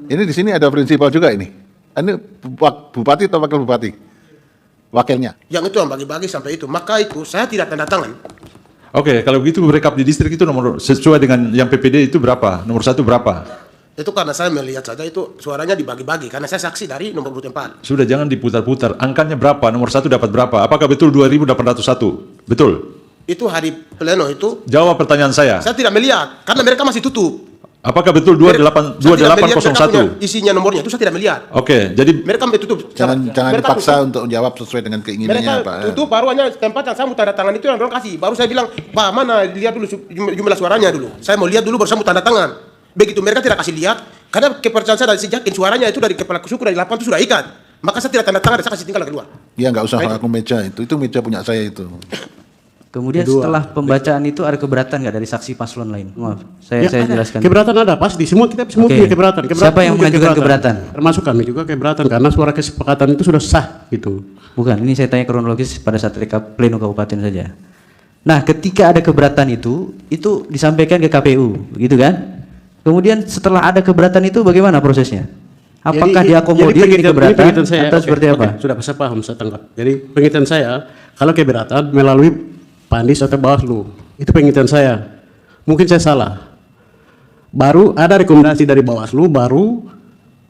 Ini di sini ada prinsipal juga ini. Ini bupati atau wakil bupati? Wakilnya. Yang itu yang bagi-bagi sampai itu. Maka itu saya tidak tanda tangan. Oke, kalau begitu rekap di distrik itu nomor sesuai dengan yang PPD itu berapa? Nomor 1 berapa? Itu karena saya melihat saja itu suaranya dibagi-bagi. Karena saya saksi dari nomor urut 4. Sudah, jangan diputar-putar. Angkanya berapa? Nomor 1 dapat berapa? Apakah betul 2.801? Betul? Itu hari pleno itu. Jawab pertanyaan saya. Saya tidak melihat. Karena mereka masih tutup. Apakah betul 2801? Isinya nomornya itu saya tidak melihat. Oke, jadi Mereka tutup. Jangan Mereka dipaksa tutup. untuk jawab sesuai dengan keinginannya, Mereka Pak. tutup baru hanya tempat yang saya mau tanda tangan itu yang dorong kasih. Baru saya bilang, Pak mana lihat dulu jumlah suaranya dulu. Saya mau lihat dulu baru saya mau tanda tangan. Begitu mereka tidak kasih lihat, karena kepercayaan saya dari sejak suaranya itu dari kepala suku dari 8 itu sudah ikat. Maka saya tidak tanda tangan, saya kasih tinggal keluar. Iya, nggak usah aku meja itu meja punya saya itu. Kemudian setelah pembacaan itu ada keberatan nggak dari saksi paslon lain? Maaf, saya jelaskan. Keberatan ada pasti, semua kita Oke. punya keberatan. Siapa yang mengajukan keberatan? Termasuk kami juga keberatan karena suara kesepakatan itu sudah sah gitu. Bukan, ini saya tanya kronologis pada saat rekap pleno kabupaten saja. Nah, ketika ada keberatan itu disampaikan ke KPU, gitu kan? Kemudian setelah ada keberatan itu bagaimana prosesnya? Apakah diakomodir ini keberatan atau seperti apa? Sudah saya paham, saya tangkap. Jadi pengertian saya, kalau keberatan melalui Pandis atau Bawaslu, itu pengertian saya. Mungkin saya salah. Baru ada rekomendasi dari Bawaslu, baru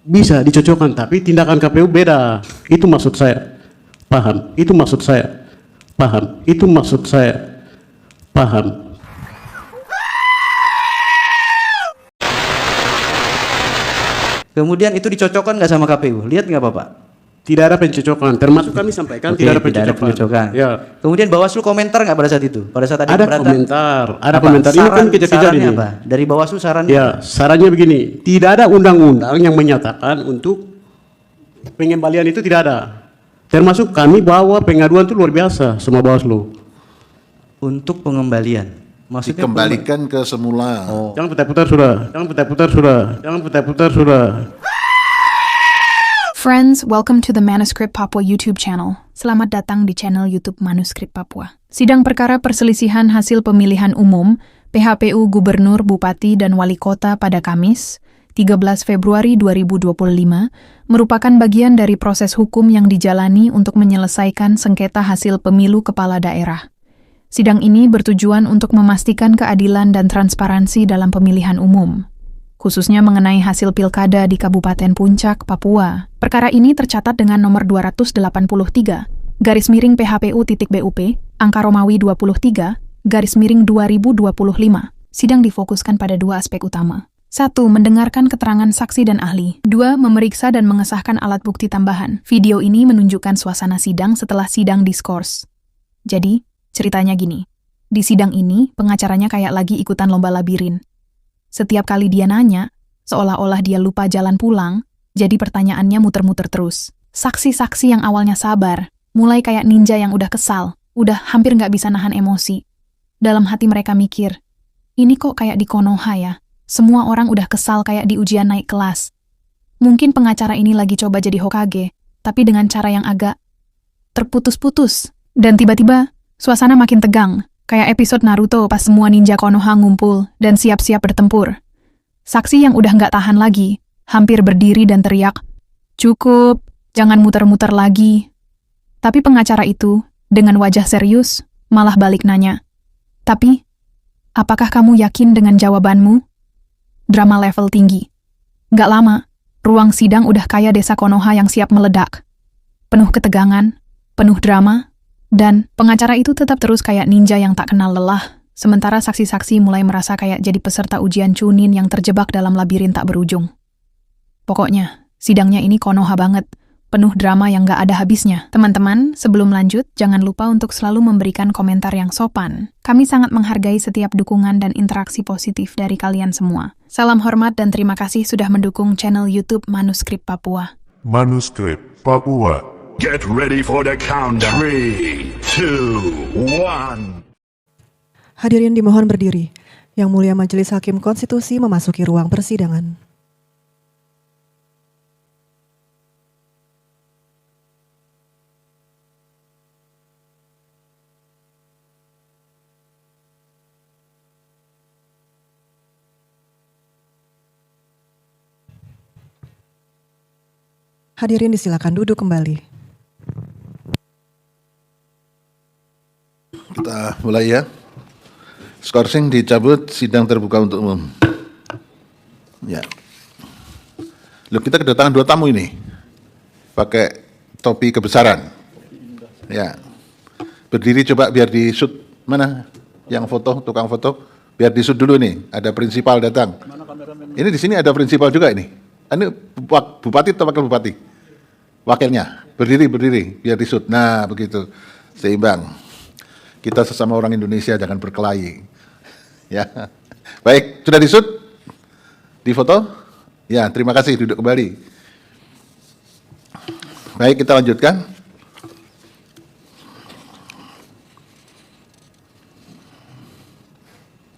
bisa dicocokkan, tapi tindakan KPU beda. Itu maksud saya. Paham? Itu maksud saya. Paham? Itu maksud saya. Paham? Kemudian itu dicocokkan nggak sama KPU? Lihat nggak Bapak? Tidak ada pencocokan, termasuk kami sampaikan Oke, tidak ada pencocokan. Ya. Kemudian Bawaslu komentar nggak pada saat itu? Pada saat ada keberatan? Komentar, ada Apa? komentar. Ini kan kejar-kejar Sarannya ini. apa? Dari Bawaslu sarannya? Ya, sarannya begini, tidak ada undang-undang yang menyatakan untuk pengembalian itu tidak ada. Termasuk kami bahwa pengaduan itu luar biasa sama Bawaslu. Untuk pengembalian. Maksudnya Dikembalikan ke semula. Jangan putar-putar sudah, jangan putar-putar sudah, jangan putar-putar sudah. Friends, welcome to the Manuscript Papua YouTube channel. Selamat datang di channel YouTube Manuscript Papua. Sidang perkara perselisihan hasil pemilihan umum PHPU Gubernur, Bupati, dan Wali Kota pada Kamis, 13 Februari 2025, merupakan bagian dari proses hukum yang dijalani untuk menyelesaikan sengketa hasil pemilu kepala daerah. Sidang ini bertujuan untuk memastikan keadilan dan transparansi dalam pemilihan umum, khususnya mengenai hasil pilkada di Kabupaten Puncak, Papua. Perkara ini tercatat dengan nomor 283, garis miring PHPU.BUP, angka Romawi 23, garis miring 2025. Sidang difokuskan pada dua aspek utama. 1. Mendengarkan keterangan saksi dan ahli. 2. Memeriksa dan mengesahkan alat bukti tambahan. Video ini menunjukkan suasana sidang setelah sidang diskors. Jadi, ceritanya gini. Di sidang ini, pengacaranya kayak lagi ikutan lomba labirin. Setiap kali dia nanya, seolah-olah dia lupa jalan pulang, jadi pertanyaannya muter-muter terus. Saksi-saksi yang awalnya sabar, mulai kayak ninja yang udah kesal, udah hampir nggak bisa nahan emosi. Dalam hati mereka mikir, ini kok kayak di Konoha ya? Semua orang udah kesal kayak di ujian naik kelas. Mungkin pengacara ini lagi coba jadi Hokage, tapi dengan cara yang agak terputus-putus. Dan tiba-tiba, suasana makin tegang, kayak episode Naruto pas semua ninja Konoha ngumpul dan siap-siap bertempur. Saksi yang udah nggak tahan lagi, hampir berdiri dan teriak, "Cukup, jangan muter-muter lagi." Tapi pengacara itu, dengan wajah serius, malah balik nanya, "Tapi, apakah kamu yakin dengan jawabanmu?" Drama level tinggi. Nggak lama, ruang sidang udah kayak desa Konoha yang siap meledak. Penuh ketegangan, penuh drama, dan pengacara itu tetap terus kayak ninja yang tak kenal lelah, sementara saksi-saksi mulai merasa kayak jadi peserta ujian Chunin yang terjebak dalam labirin tak berujung. Pokoknya, sidangnya ini Konoha banget, penuh drama yang gak ada habisnya. Teman-teman, sebelum lanjut, jangan lupa untuk selalu memberikan komentar yang sopan. Kami sangat menghargai setiap dukungan dan interaksi positif dari kalian semua. Salam hormat dan terima kasih sudah mendukung channel YouTube Manuscript Papua. Manuscript Papua. Get ready for the countdown. 3, 2, 1. Hadirin dimohon berdiri. Yang Mulia Majelis Hakim Konstitusi memasuki ruang persidangan. Hadirin disilakan duduk kembali. Kita mulai ya. Skorsing dicabut, sidang terbuka untuk umum. Ya. Loh, kita kedatangan 2 tamu ini. Pakai topi kebesaran. Ya. Berdiri coba biar di shoot. Mana yang foto, tukang foto? Biar di shoot dulu nih. Ada prinsipal datang. Ini di sini ada prinsipal juga ini. Ini bupati atau wakil bupati? Wakilnya. Berdiri biar di shoot. Nah, begitu. Seimbang. Kita sesama orang Indonesia jangan berkelahi. Ya. Baik, sudah di shoot? Di foto? Ya, terima kasih, duduk kembali. Baik, kita lanjutkan.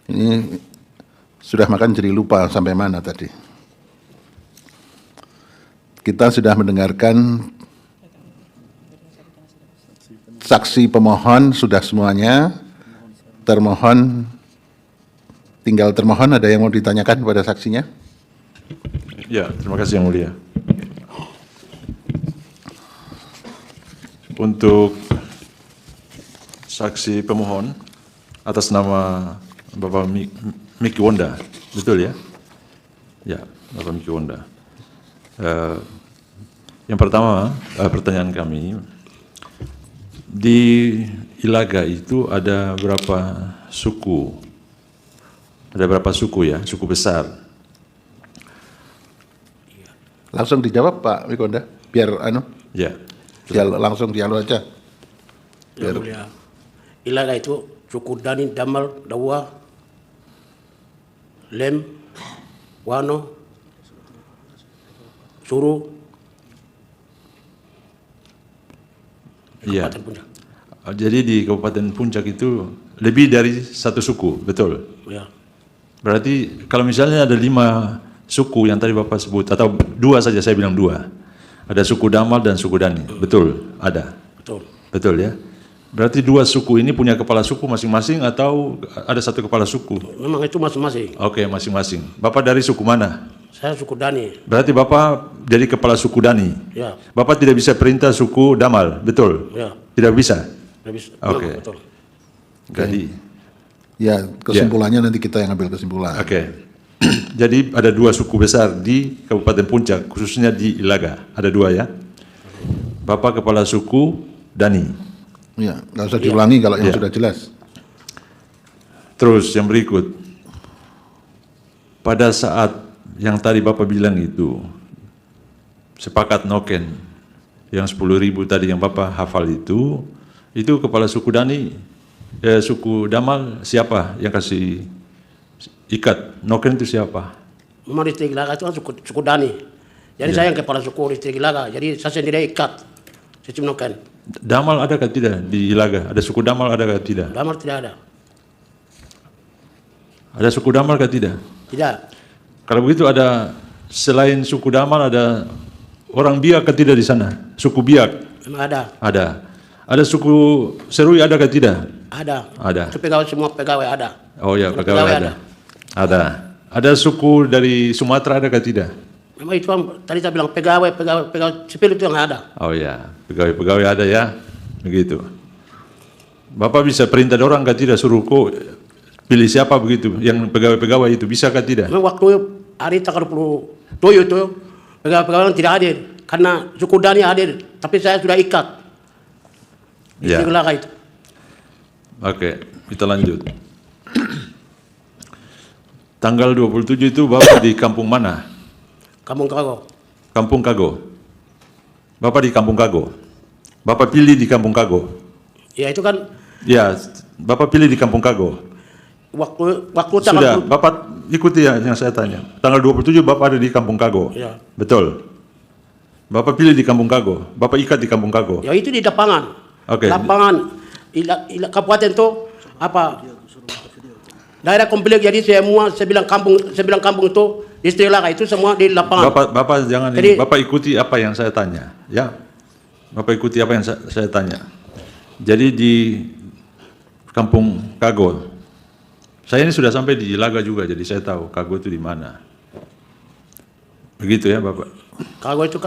Ini sudah makan jadi lupa sampai mana tadi. Kita sudah mendengarkan saksi pemohon sudah semuanya. Termohon, tinggal termohon, ada yang mau ditanyakan kepada saksinya? Ya, terima kasih Yang Mulia. Untuk saksi pemohon atas nama Bapak Miki Wonda, betul ya? Ya, Bapak Miki Wonda. Yang pertama, pertanyaan kami, di Ilaga itu ada berapa suku? Ada berapa suku ya? Suku besar. Langsung dijawab Pak Miki Wonda, biar Ya. langsung dialog aja. Yang Mulia, Ilaga itu suku Dani, Damal, Dawa, Lem, Wano, Suru, Iya. Kabupaten Puncak. Jadi di Kabupaten Puncak itu lebih dari satu suku, betul? Ya. Berarti kalau misalnya ada 5 suku yang tadi Bapak sebut, atau 2 saja, saya bilang 2. Ada suku Damal dan suku Dani, betul? Ada? Betul. Betul ya? Berarti 2 suku ini punya kepala suku masing-masing atau ada satu kepala suku? Memang itu masing-masing. Oke, masing-masing. Bapak dari suku mana? Saya suku Dani. Berarti Bapak jadi kepala suku Dani? Ya. Bapak tidak bisa perintah suku Damal, betul? Ya. Tidak bisa? Habis. Oke. Memang betul. Jadi, Ya, kesimpulannya nanti kita yang ambil kesimpulan. oke. Jadi ada 2 suku besar di Kabupaten Puncak, khususnya di Ilaga. Ada 2 ya? Bapak kepala suku Dani. Ya, nggak usah diulangi kalau yang Ya. sudah jelas. Terus yang berikut, pada saat yang tadi Bapak bilang itu, sepakat noken, yang 10.000 tadi yang Bapak hafal itu kepala suku Dani, suku Damal siapa yang kasih ikat? Noken itu siapa? Memang di Ilaga itu kan suku Dani. Jadi saya yang kepala suku di Ilaga. Jadi saya sendiri ikat. Saya cuma noken. Damal adakah tidak di Ilaga? Ada suku Damal adakah tidak? Damal tidak ada. Ada suku Damal kah tidak? Tidak. Kalau begitu ada selain suku Damal ada orang Biak kah tidak di sana? Suku Biak? Memang ada. Ada. Ada suku Serui adakah tidak? Ada. Ada. Itu pegawai, semua pegawai ada. Oh ya, Semua pegawai ada. Ada. Ada suku dari Sumatera adakah tidak? Memang itu tadi saya bilang pegawai sipil itu yang ada. Oh ya, pegawai ada ya. Begitu. Bapak bisa perintah orang kah tidak, suruh kok pilih siapa begitu yang pegawai-pegawai itu, bisa kah tidak? Memang waktu hari tanggal 27 itu pegawai-pegawai tidak hadir karena suku Dani hadir, tapi saya sudah ikat. Ya. Ilaga itu. Oke, kita lanjut. Tanggal 27 itu Bapak di kampung mana? Kampung Kago. Kampung Kago. Bapak di Kampung Kago. Bapak pilih di Kampung Kago. Ya itu kan Ya, Bapak pilih di Kampung Kago. waktu Sudah, tanggal Bapak ikuti ya yang saya tanya. Tanggal 27 Bapak ada di Kampung Kago. Ya. Betul. Bapak pilih di Kampung Kago. Bapak ikat di Kampung Kago. Ya itu di lapangan. Oke. Lapangan kabupaten itu apa? Daerah komplek, jadi saya bilang kampung itu distrik Ilaga itu semua di lapangan. Bapak jangan Jadi- ini. Bapak ikuti apa yang saya tanya, ya. Bapak ikuti apa yang saya tanya. Jadi di Kampung Kago. Saya ini sudah sampai di Ilaga juga, jadi saya tahu Kago itu di mana. Begitu ya, Bapak. Kago itu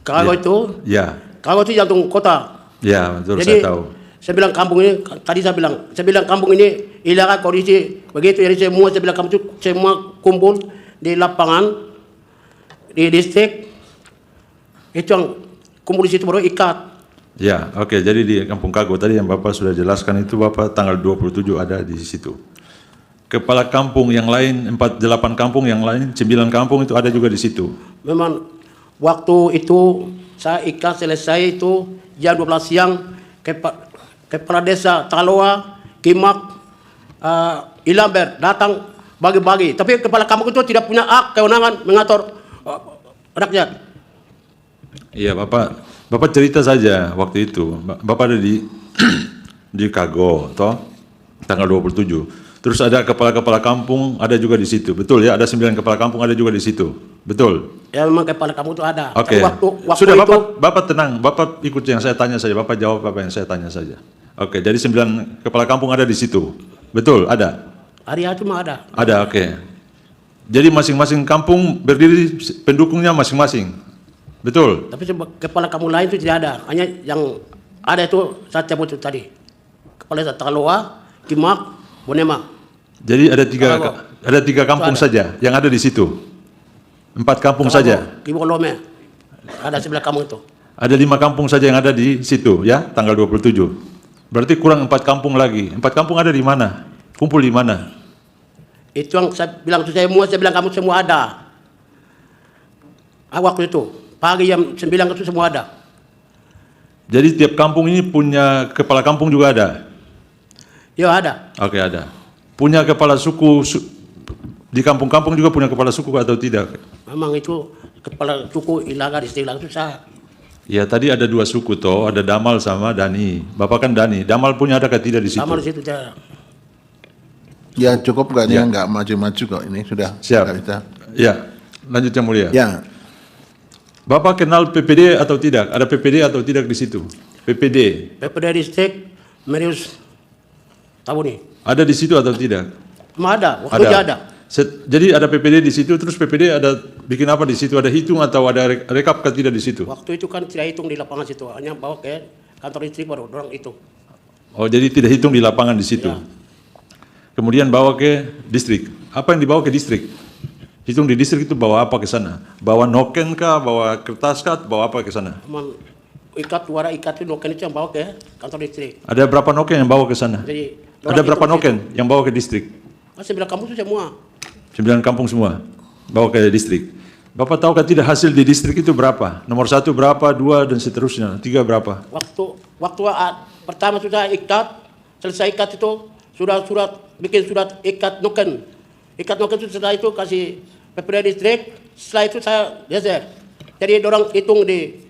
Kago Ya. itu, Ya, Kago itu jantung kota. ya betul Jadi saya tahu. saya bilang kampung ini, tadi saya bilang kampung ini ilaga kondisi begitu. Jadi saya bilang kampung itu semua kumpul di lapangan, di distrik, itu yang kumpul di situ baru ikat. Ya, oke. Jadi di Kampung Kago tadi yang Bapak sudah jelaskan itu Bapak tanggal 27 ada di situ. Kepala kampung yang lain, 48 kampung yang lain, 9 kampung itu ada juga di situ. Memang waktu itu saya ikat selesai itu jam 12 siang kepala desa Taloa, Kimak, Ilamber datang bagi-bagi. Tapi kepala kampung itu tidak punya hak kewenangan mengatur rakyat. Iya, Bapak cerita saja waktu itu. Bapak ada di di Kago, toh? Tanggal 27. Terus ada kepala-kepala kampung ada juga di situ. Betul ya, ada 9 kepala kampung ada juga di situ. Betul. Ya memang kepala kampung itu ada. Oke. Waktu Sudah itu, Bapak tenang, Bapak ikut yang saya tanya saja, Bapak jawab apa yang saya tanya saja. Oke, jadi 9 kepala kampung ada di situ. Betul, ada. hari itu mah ada. Ada, oke. Jadi masing-masing kampung berdiri pendukungnya masing-masing. Betul. Tapi kepala kampung lain itu tidak ada. Hanya yang ada itu saya sebut itu tadi. Kepala desa Taloa, Kimak, Bonema. Jadi ada tiga kampung saja yang ada di situ. 4 kampung saja. Kibolome. Ada sebelah kampung itu. Ada 5 kampung saja yang ada di situ, ya, tanggal 27. Berarti kurang 4 kampung lagi. 4 kampung ada di mana? Kumpul di mana? Itu yang saya bilang, saya bilang kamu semua ada. Waktu itu, pagi jam 9 itu semua ada. Jadi tiap kampung ini punya kepala kampung juga ada? Ya ada. Oke, ada. Punya kepala suku, di kampung-kampung juga punya kepala suku atau tidak? Memang itu kepala suku Ilaga di Istilah itu saya. Ya, tadi ada 2 suku toh, ada Damal sama Dani. Bapak kan Dani. Damal punya ada tidak di situ? Sama di situ saya. Ya cukup kayaknya nggak maju-maju kok ini sudah. Siap. Nggak bisa. Ya, lanjut yang mulia. Ya, Bapak kenal PPD atau tidak? Ada PPD atau tidak di situ? PPD. PPD distrik Merius Tabuni. Ada di situ atau tidak? Cuma ada, waktu itu ada. Jadi ada PPD di situ, terus PPD ada bikin apa di situ? Ada hitung atau ada rekap kan tidak di situ? Waktu itu kan tidak hitung di lapangan situ, hanya bawa ke kantor distrik baru orang itu. Oh, jadi tidak hitung di lapangan di situ. Ya. Kemudian bawa ke distrik. Apa yang dibawa ke distrik? Hitung di distrik itu bawa apa ke sana? Bawa noken kah? Bawa kertas kah? Bawa apa ke sana? Cuman suara ikat itu noken itu yang bawa ke kantor distrik. Ada berapa noken yang bawa ke sana? Jadi Ada berapa noken yang bawa ke distrik? Saya bilang kamu itu semua. 9 kampung semua bawa ke distrik. Bapak tahu kan tidak hasil di distrik itu berapa? Nomor 1 berapa, 2 dan seterusnya. 3 berapa? Waktu pertama sudah ikat, selesai ikat itu sudah bikin surat ikat noken. Ikat noken itu setelah itu kasih PPD distrik. Setelah itu saya geser. Jadi orang hitung di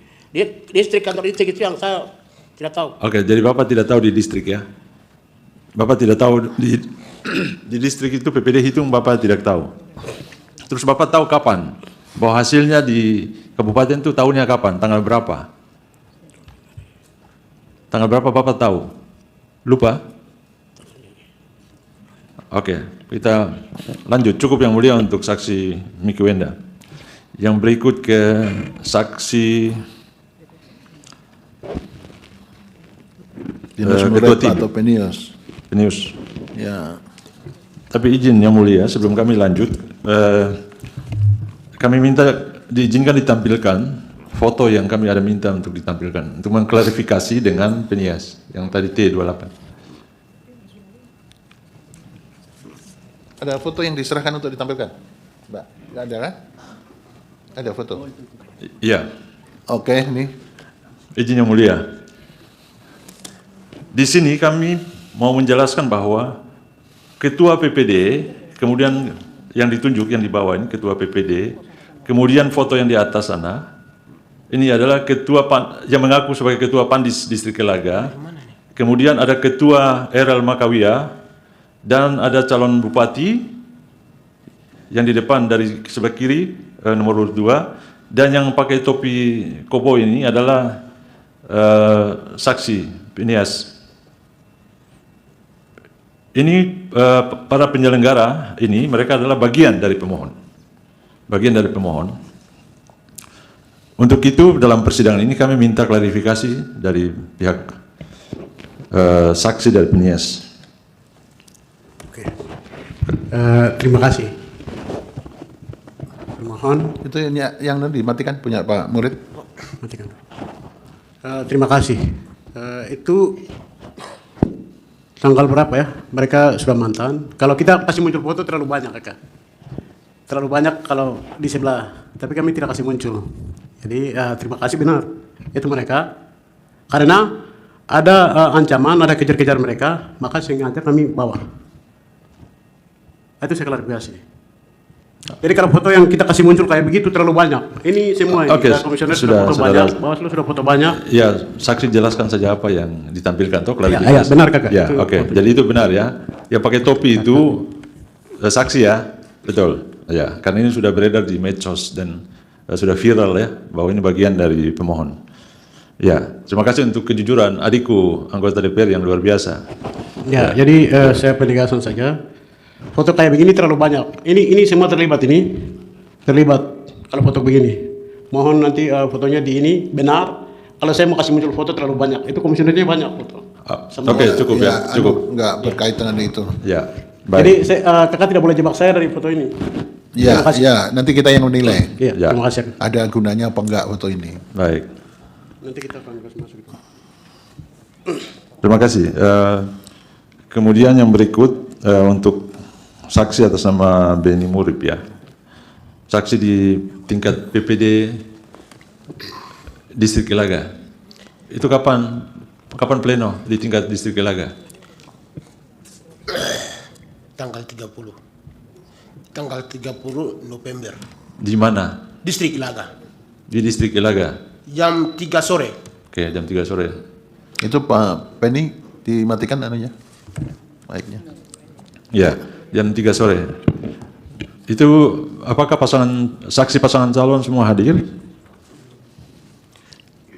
distrik, kantor distrik itu yang saya tidak tahu. Oke, jadi Bapak tidak tahu di distrik ya? Bapak tidak tahu di distrik itu PPD hitung, Bapak tidak tahu. Terus Bapak tahu kapan? Bahwa hasilnya di kabupaten itu tahunnya kapan? Tanggal berapa? Tanggal berapa Bapak tahu? Lupa? Oke, kita lanjut. Cukup yang mulia untuk saksi Miki Wenda. Yang berikut ke saksi Dinas Ketua Murid Tim. atau Penius. News. Ya, Tapi izin yang mulia, sebelum kami lanjut, kami minta diizinkan ditampilkan foto yang kami ada minta untuk ditampilkan, untuk mengklarifikasi dengan Penias yang tadi T28. ada foto yang diserahkan untuk ditampilkan, Mbak. Nggak ada kan? Ada foto. Iya, Oke, ini. izin yang mulia. Di sini kami mau menjelaskan bahwa Ketua PPD, kemudian yang ditunjuk, yang di bawah ini Ketua PPD, kemudian foto yang di atas sana, ini adalah Ketua yang mengaku sebagai Ketua Pandis Distrik Elaga, kemudian ada Ketua RL Makawia, dan ada calon bupati yang di depan dari sebelah kiri, nomor urut 2, dan yang pakai topi koboi ini adalah saksi Penias. Ini para penyelenggara ini mereka adalah bagian dari pemohon. Bagian dari pemohon. Untuk itu dalam persidangan ini kami minta klarifikasi dari pihak saksi dari Penias. Oke. Terima kasih. Mohon Itu yang nanti dimatikan punya Pak Murid. matikan. Terima kasih. Itu tanggal berapa ya? Mereka sudah mantan. Kalau kita kasih muncul foto terlalu banyak, Kak. Terlalu banyak kalau di sebelah. Tapi kami tidak kasih muncul. Jadi terima kasih benar. Itu mereka. Karena ada ancaman, ada kejar-kejar mereka, maka sengaja kami bawa. Itu saya klarifikasi. Jadi kalau foto yang kita kasih muncul kayak begitu terlalu banyak. Ini semua ini. Oke, Komisioner sudah, sudah foto saudara. banyak, Bawaslu sudah foto banyak. Ya, saksi jelaskan saja apa yang ditampilkan atau klarifikasi. Ya, benar, Kakak. Ya, Itu oke. foto. Jadi itu benar ya. Yang pakai topi itu saksi ya, betul. Ya, karena ini sudah beredar di medsos dan sudah viral ya, bahwa ini bagian dari pemohon. Ya, terima kasih untuk kejujuran adikku anggota DPR yang luar biasa. Ya, jadi saya penegasan saja. Foto kayak begini terlalu banyak. Ini semua terlibat ini. Terlibat kalau foto begini. Mohon nanti fotonya di ini benar. Kalau saya mau kasih muncul foto terlalu banyak. Itu komisionernya banyak foto. Oke, cukup ya, cukup. Enggak berkaitan dengan itu. Ya, Jadi baik. kakak tidak boleh jebak saya dari foto ini. Ya, Terima kasih. ya, nanti kita yang menilai. Iya, Ya. terima kasih. Ada gunanya apa enggak foto ini. Baik. Nanti kita akan masuk itu. Terima kasih. Kemudian yang berikut untuk saksi atas nama Beni Murib ya. Saksi di tingkat PPD Distrik Ilaga. Itu kapan pleno di tingkat Distrik Ilaga? Tanggal 30. Tanggal 30 November. Di mana? Distrik Ilaga. Di Distrik Ilaga. Jam 3 sore. Oke, jam 3 sore. Itu Pak Penny dimatikan anunya. Baiknya. Ya, jam 3 sore. Itu apakah saksi pasangan calon semua hadir?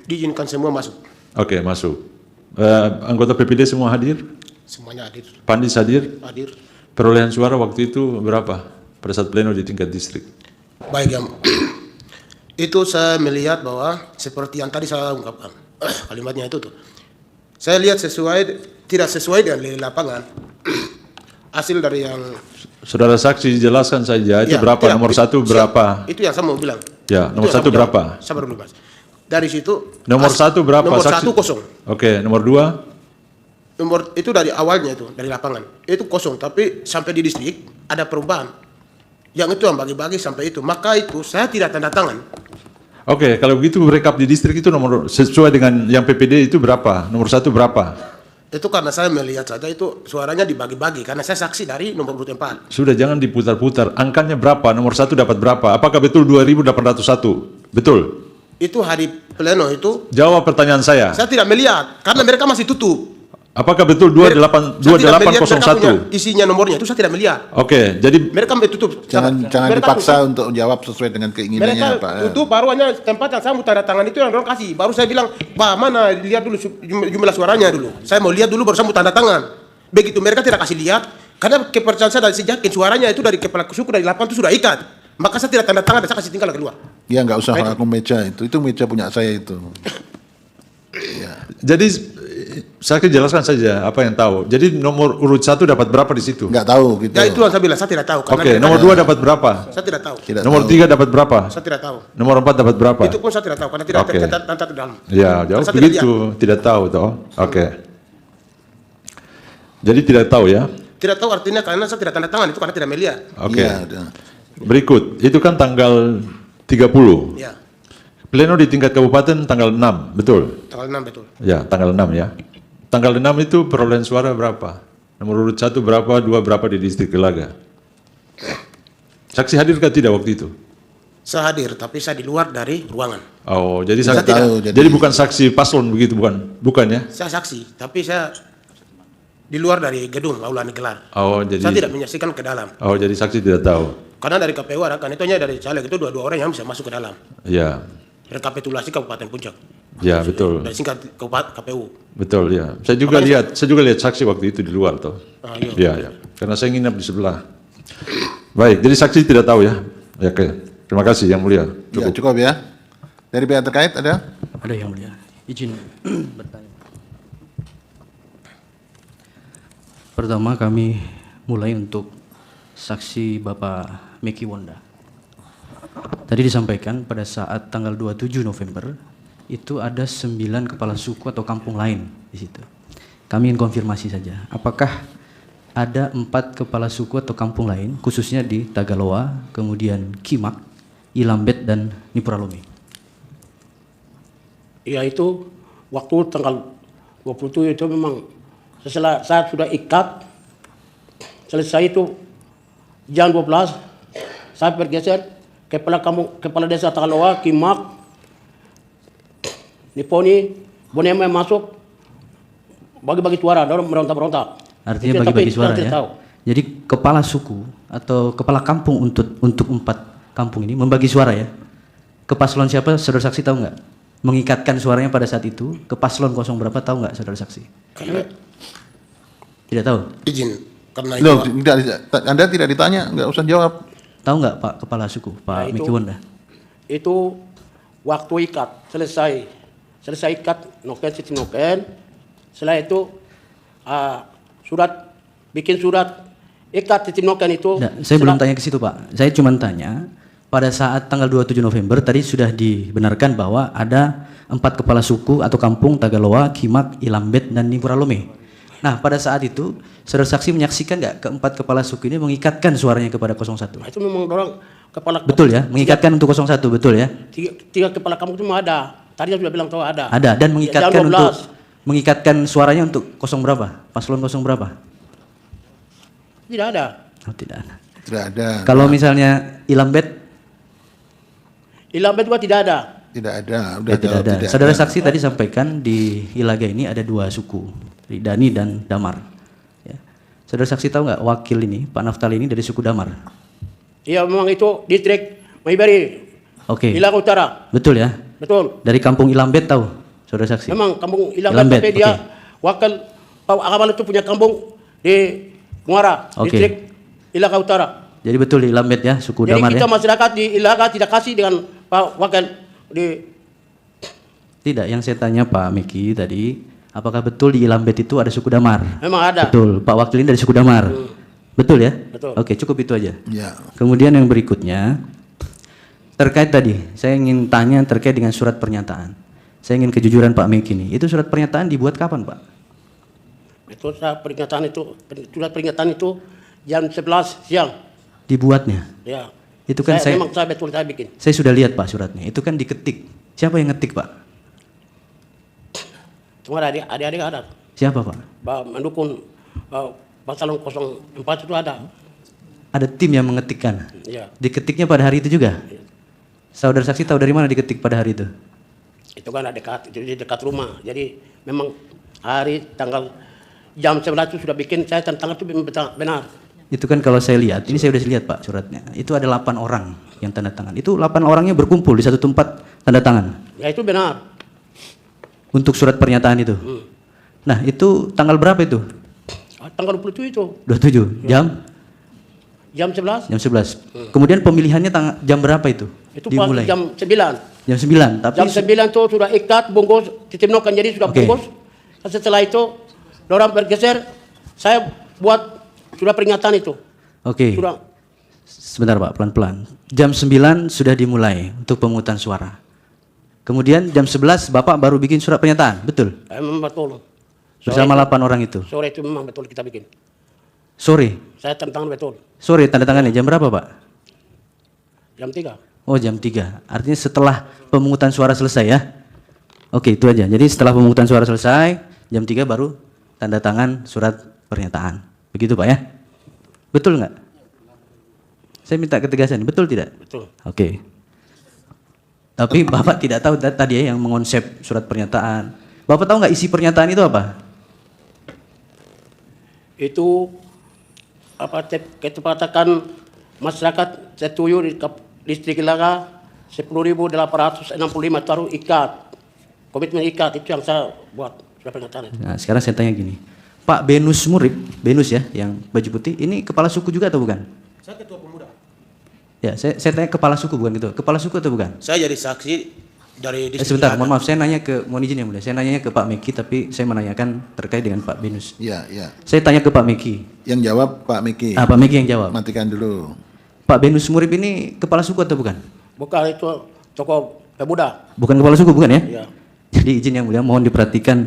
Diizinkan semua masuk. Oke, masuk. Anggota PPD semua hadir? Semuanya hadir. Pandis hadir? Hadir. Perolehan suara waktu itu berapa? Pada saat pleno di tingkat distrik. Baik, yang itu saya melihat bahwa seperti yang tadi saya ungkapkan. Kalimatnya itu tuh. Saya lihat tidak sesuai dengan di lapangan. Hasil dari yang Saudara saksi jelaskan saja itu Ya, berapa? tidak, Nomor satu berapa? Itu yang saya mau bilang. Ya, nomor Itu yang satu saya mau berapa? jawab. Sabar dulu, Mas. Dari situ Nomor satu berapa? Nomor saksi? 1 kosong. Oke, nomor 2? Nomor itu dari awalnya itu, dari lapangan. Itu kosong, tapi sampai di distrik ada perubahan. Yang itu yang bagi-bagi sampai itu. Maka itu saya tidak tanda tangan. Oke, kalau begitu rekap di distrik itu nomor sesuai dengan yang PPD itu berapa? Nomor 1 berapa? Itu karena saya melihat saja itu suaranya dibagi-bagi. Karena saya saksi dari nomor urut 4. Sudah, jangan diputar-putar. Angkanya berapa? Nomor 1 dapat berapa? Apakah betul 2.801? Betul? Itu hari pleno itu, Jawab pertanyaan saya. saya tidak melihat. Karena mereka masih tutup. Apakah betul Saya tidak melihat mereka 2801? punya isinya nomornya, itu saya tidak melihat. Oke, jadi Mereka tutup. Jangan Mereka dipaksa tutup. untuk jawab sesuai dengan keinginannya Mereka Pak. tutup, baru hanya tempat yang saya mau tanda tangan itu yang orang kasih. Baru saya bilang, Pak, mana lihat dulu jumlah suaranya dulu. Saya mau lihat dulu baru saya mau tanda tangan. Begitu mereka tidak kasih lihat, karena kepercayaan saya dari sejak suaranya itu dari kepala suku dari 8 itu sudah ikat. Maka saya tidak tanda tangan dan saya kasih tinggal keluar. Ya nggak usah aku meja itu meja punya saya itu. Jadi saya jelaskan saja apa yang tahu. Jadi nomor urut 1 dapat berapa di situ? Nggak tahu gitu. Ya itu yang saya bilang, saya tidak tahu. Karena Oke, mereka- nomor 2 dapat berapa? Saya tidak tahu. Tidak Nomor tahu. 3 dapat berapa? Saya tidak tahu. Nomor 4 dapat berapa? Itu pun saya tidak tahu karena tidak Oke. tercatat di dalam. Ya, jawab Saya tidak begitu. Tidak tahu toh. Oke. Jadi tidak tahu ya. Tidak tahu artinya karena saya tidak tanda tangan itu karena tidak melihat. Oke. Iya, ada. Berikut, itu kan tanggal 30. Ya, Pleno di tingkat kabupaten tanggal 6, betul? tanggal 6 betul. Ya, tanggal 6 ya. Tanggal 6 itu perolehan suara berapa? Nomor urut 1 berapa, 2 berapa di distrik Ilaga? Saksi hadir tidak waktu itu? Saya hadir, tapi saya di luar dari ruangan. Oh, jadi Saya saksi tahu, jadi bukan saksi paslon begitu, bukan ya? Saya saksi, tapi saya di luar dari gedung aula gelar. Oh, jadi Saya tidak menyaksikan ke dalam. Oh, jadi saksi tidak tahu. Karena dari KPU ada kan itu hanya dari caleg itu dua orang yang bisa masuk ke dalam. Ya. Rekapitulasi Kabupaten Puncak. Ya, betul. Dari singkat KPU. Betul ya. Saya juga lihat saksi waktu itu di luar toh. Ah, iya. Ya, ya. Karena saya nginap di sebelah. Baik, jadi saksi tidak tahu ya. Ya, oke. Terima kasih yang mulia. Ya, cukup ya. Dari pihak terkait ada? Ada yang mulia. Izin bertanya. Pertama kami mulai untuk saksi Bapak Meki Wonda. Tadi disampaikan pada saat tanggal 27 November itu ada 9 kepala suku atau kampung lain di situ. Kami ingin konfirmasi saja, apakah ada 4 kepala suku atau kampung lain khususnya di Tagaloa, kemudian Kimak, Ilambet dan Nipuralome? Ya itu waktu tanggal 27 itu memang setelah saya sudah ikat, selesai itu jam 12 saya bergeser kepala desa Tagaloa, Kimak, Niponi, Bonema masuk bagi-bagi suara, dorong berontak-berontak. Artinya bagi-bagi suara ya. Tahu. Jadi kepala suku atau kepala kampung untuk 4 kampung ini membagi suara ya. Ke paslon siapa saudara saksi tahu nggak? Mengikatkan suaranya pada saat itu ke paslon 0 berapa tahu nggak saudara saksi? Tidak tahu. Izin karena Loh, Anda tidak ditanya, nggak usah jawab. Tahu nggak Pak kepala suku, Pak Meki Wonda? Itu waktu ikat selesai ikat noken sistem noken. Setelah itu bikin surat ikat sistem noken itu. Nah, saya belum tanya ke situ Pak. Saya cuma tanya pada saat tanggal 27 November tadi sudah dibenarkan bahwa ada 4 kepala suku atau kampung Tagaloa, Kimak, Ilambet dan Nipuralome. Nah pada saat itu saudara saksi menyaksikan nggak keempat kepala suku ini mengikatkan suaranya kepada 01? Itu memang orang kepala. Betul ya, mengikatkan untuk 01 betul ya? Tiga kepala kampung itu memang ada. Tadi sudah bilang tahu ada. Ada dan mengikatkan suaranya untuk 0 berapa? Paslon 0 berapa? Tidak ada. Oh, tidak ada. Tidak ada. Kalau misalnya Ilambet juga tidak ada. Tidak ada. Tidak ada. Saudara saksi tadi sampaikan di Ilaga ini ada 2 suku, Ridani dan Damar. Ya. Saudara saksi tahu nggak wakil ini, Pak Naftali ini dari suku Damar? Iya memang itu distrik Maibari. Oke. Ilaga Utara. Betul ya? Betul. Dari kampung Ilambet tahu, saudara saksi? Memang kampung Ilambet, tapi dia wakil Pak Akabal itu punya kampung di Muara, distrik Ilaga Utara. Jadi betul di Ilambet ya, suku Jadi Damar ya? kita masyarakat di Ilaga tidak kasih dengan Pak Wakil di. Tidak, yang saya tanya Pak Meki tadi, apakah betul di Ilambet itu ada suku Damar? Memang ada. Betul, Pak Wakil ini dari suku Damar. Betul ya? Betul. Oke, cukup itu aja. Ya. Kemudian yang berikutnya, terkait tadi, saya ingin tanya terkait dengan surat pernyataan. Saya ingin kejujuran Pak Meki ini. Itu surat pernyataan dibuat kapan Pak? Itu surat pernyataan itu jam 11 siang. Dibuatnya? Ya. Itu kan saya bikin. Saya sudah lihat Pak suratnya. Itu kan diketik. Siapa yang ngetik Pak? Cuma adik-adik ada. Siapa Pak? Mendukung paslon 04 itu ada. Ada tim yang mengetikkan. Ya. Diketiknya pada hari itu juga. Saudara saksi tahu dari mana diketik pada hari itu? Itu kan dekat rumah. Jadi memang hari tanggal jam 11 itu sudah bikin saya tanda tangan itu benar. Itu kan kalau saya lihat, ini saya sudah lihat Pak suratnya. Itu ada 8 orang yang tanda tangan. Itu 8 orangnya berkumpul di satu tempat tanda tangan. Ya itu benar. Untuk surat pernyataan itu. Nah itu tanggal berapa itu? Tanggal 27 itu. 27 jam? Jam 11. Jam 11. Kemudian pemilihannya jam berapa itu? Itu dimulai? Jam 9. Jam 9. Tapi jam 9 itu sudah ikat bungkus ditimnokan jadi sudah bungkus. Setelah itu orang bergeser, saya buat sudah peringatan itu. Oke. Sebentar Pak, pelan-pelan. Jam 9 sudah dimulai untuk pemungutan suara. Kemudian jam 11 Bapak baru bikin surat pernyataan, betul? Memang betul. Bersama 8 orang itu? Sore itu memang betul kita bikin. Sore? Saya tanda tangan betul. Sore tanda tangannya, jam berapa Pak? Jam 3. Oh jam 3, artinya setelah pemungutan suara selesai ya? Oke itu aja, jadi setelah pemungutan suara selesai, jam 3 baru tanda tangan surat pernyataan. Begitu Pak ya? Betul nggak? Saya minta ketegasan, betul tidak? Betul. Oke. Tapi Bapak tidak tahu tadi ya yang mengonsep surat pernyataan. Bapak tahu nggak isi pernyataan itu apa? Itu ketepatan masyarakat setuju di listrik Ilaga 10.865 taruh ikat. Komitmen ikat itu yang saya buat surat pernyataan. Nah sekarang saya tanya gini. Pak Benus Murib, Benus ya, yang baju putih, ini kepala suku juga atau bukan? Saya ketua pemuda. Ya, saya tanya kepala suku bukan gitu. Kepala suku atau bukan? Saya jadi saksi dari distrik Sebentar, Cilacap. mohon maaf, saya nanya mohon izin yang mulia, saya nanya ke Pak Meki, tapi saya menanyakan terkait dengan Pak Benus. Ya, ya. Saya tanya ke Pak Meki. Yang jawab Pak Miki. Pak Meki yang jawab. Matikan dulu. Pak Benus Murib ini kepala suku atau bukan? Bukan itu tokoh pemuda. Bukan kepala suku, bukan ya? Ya. Jadi izin yang mulia, mohon diperhatikan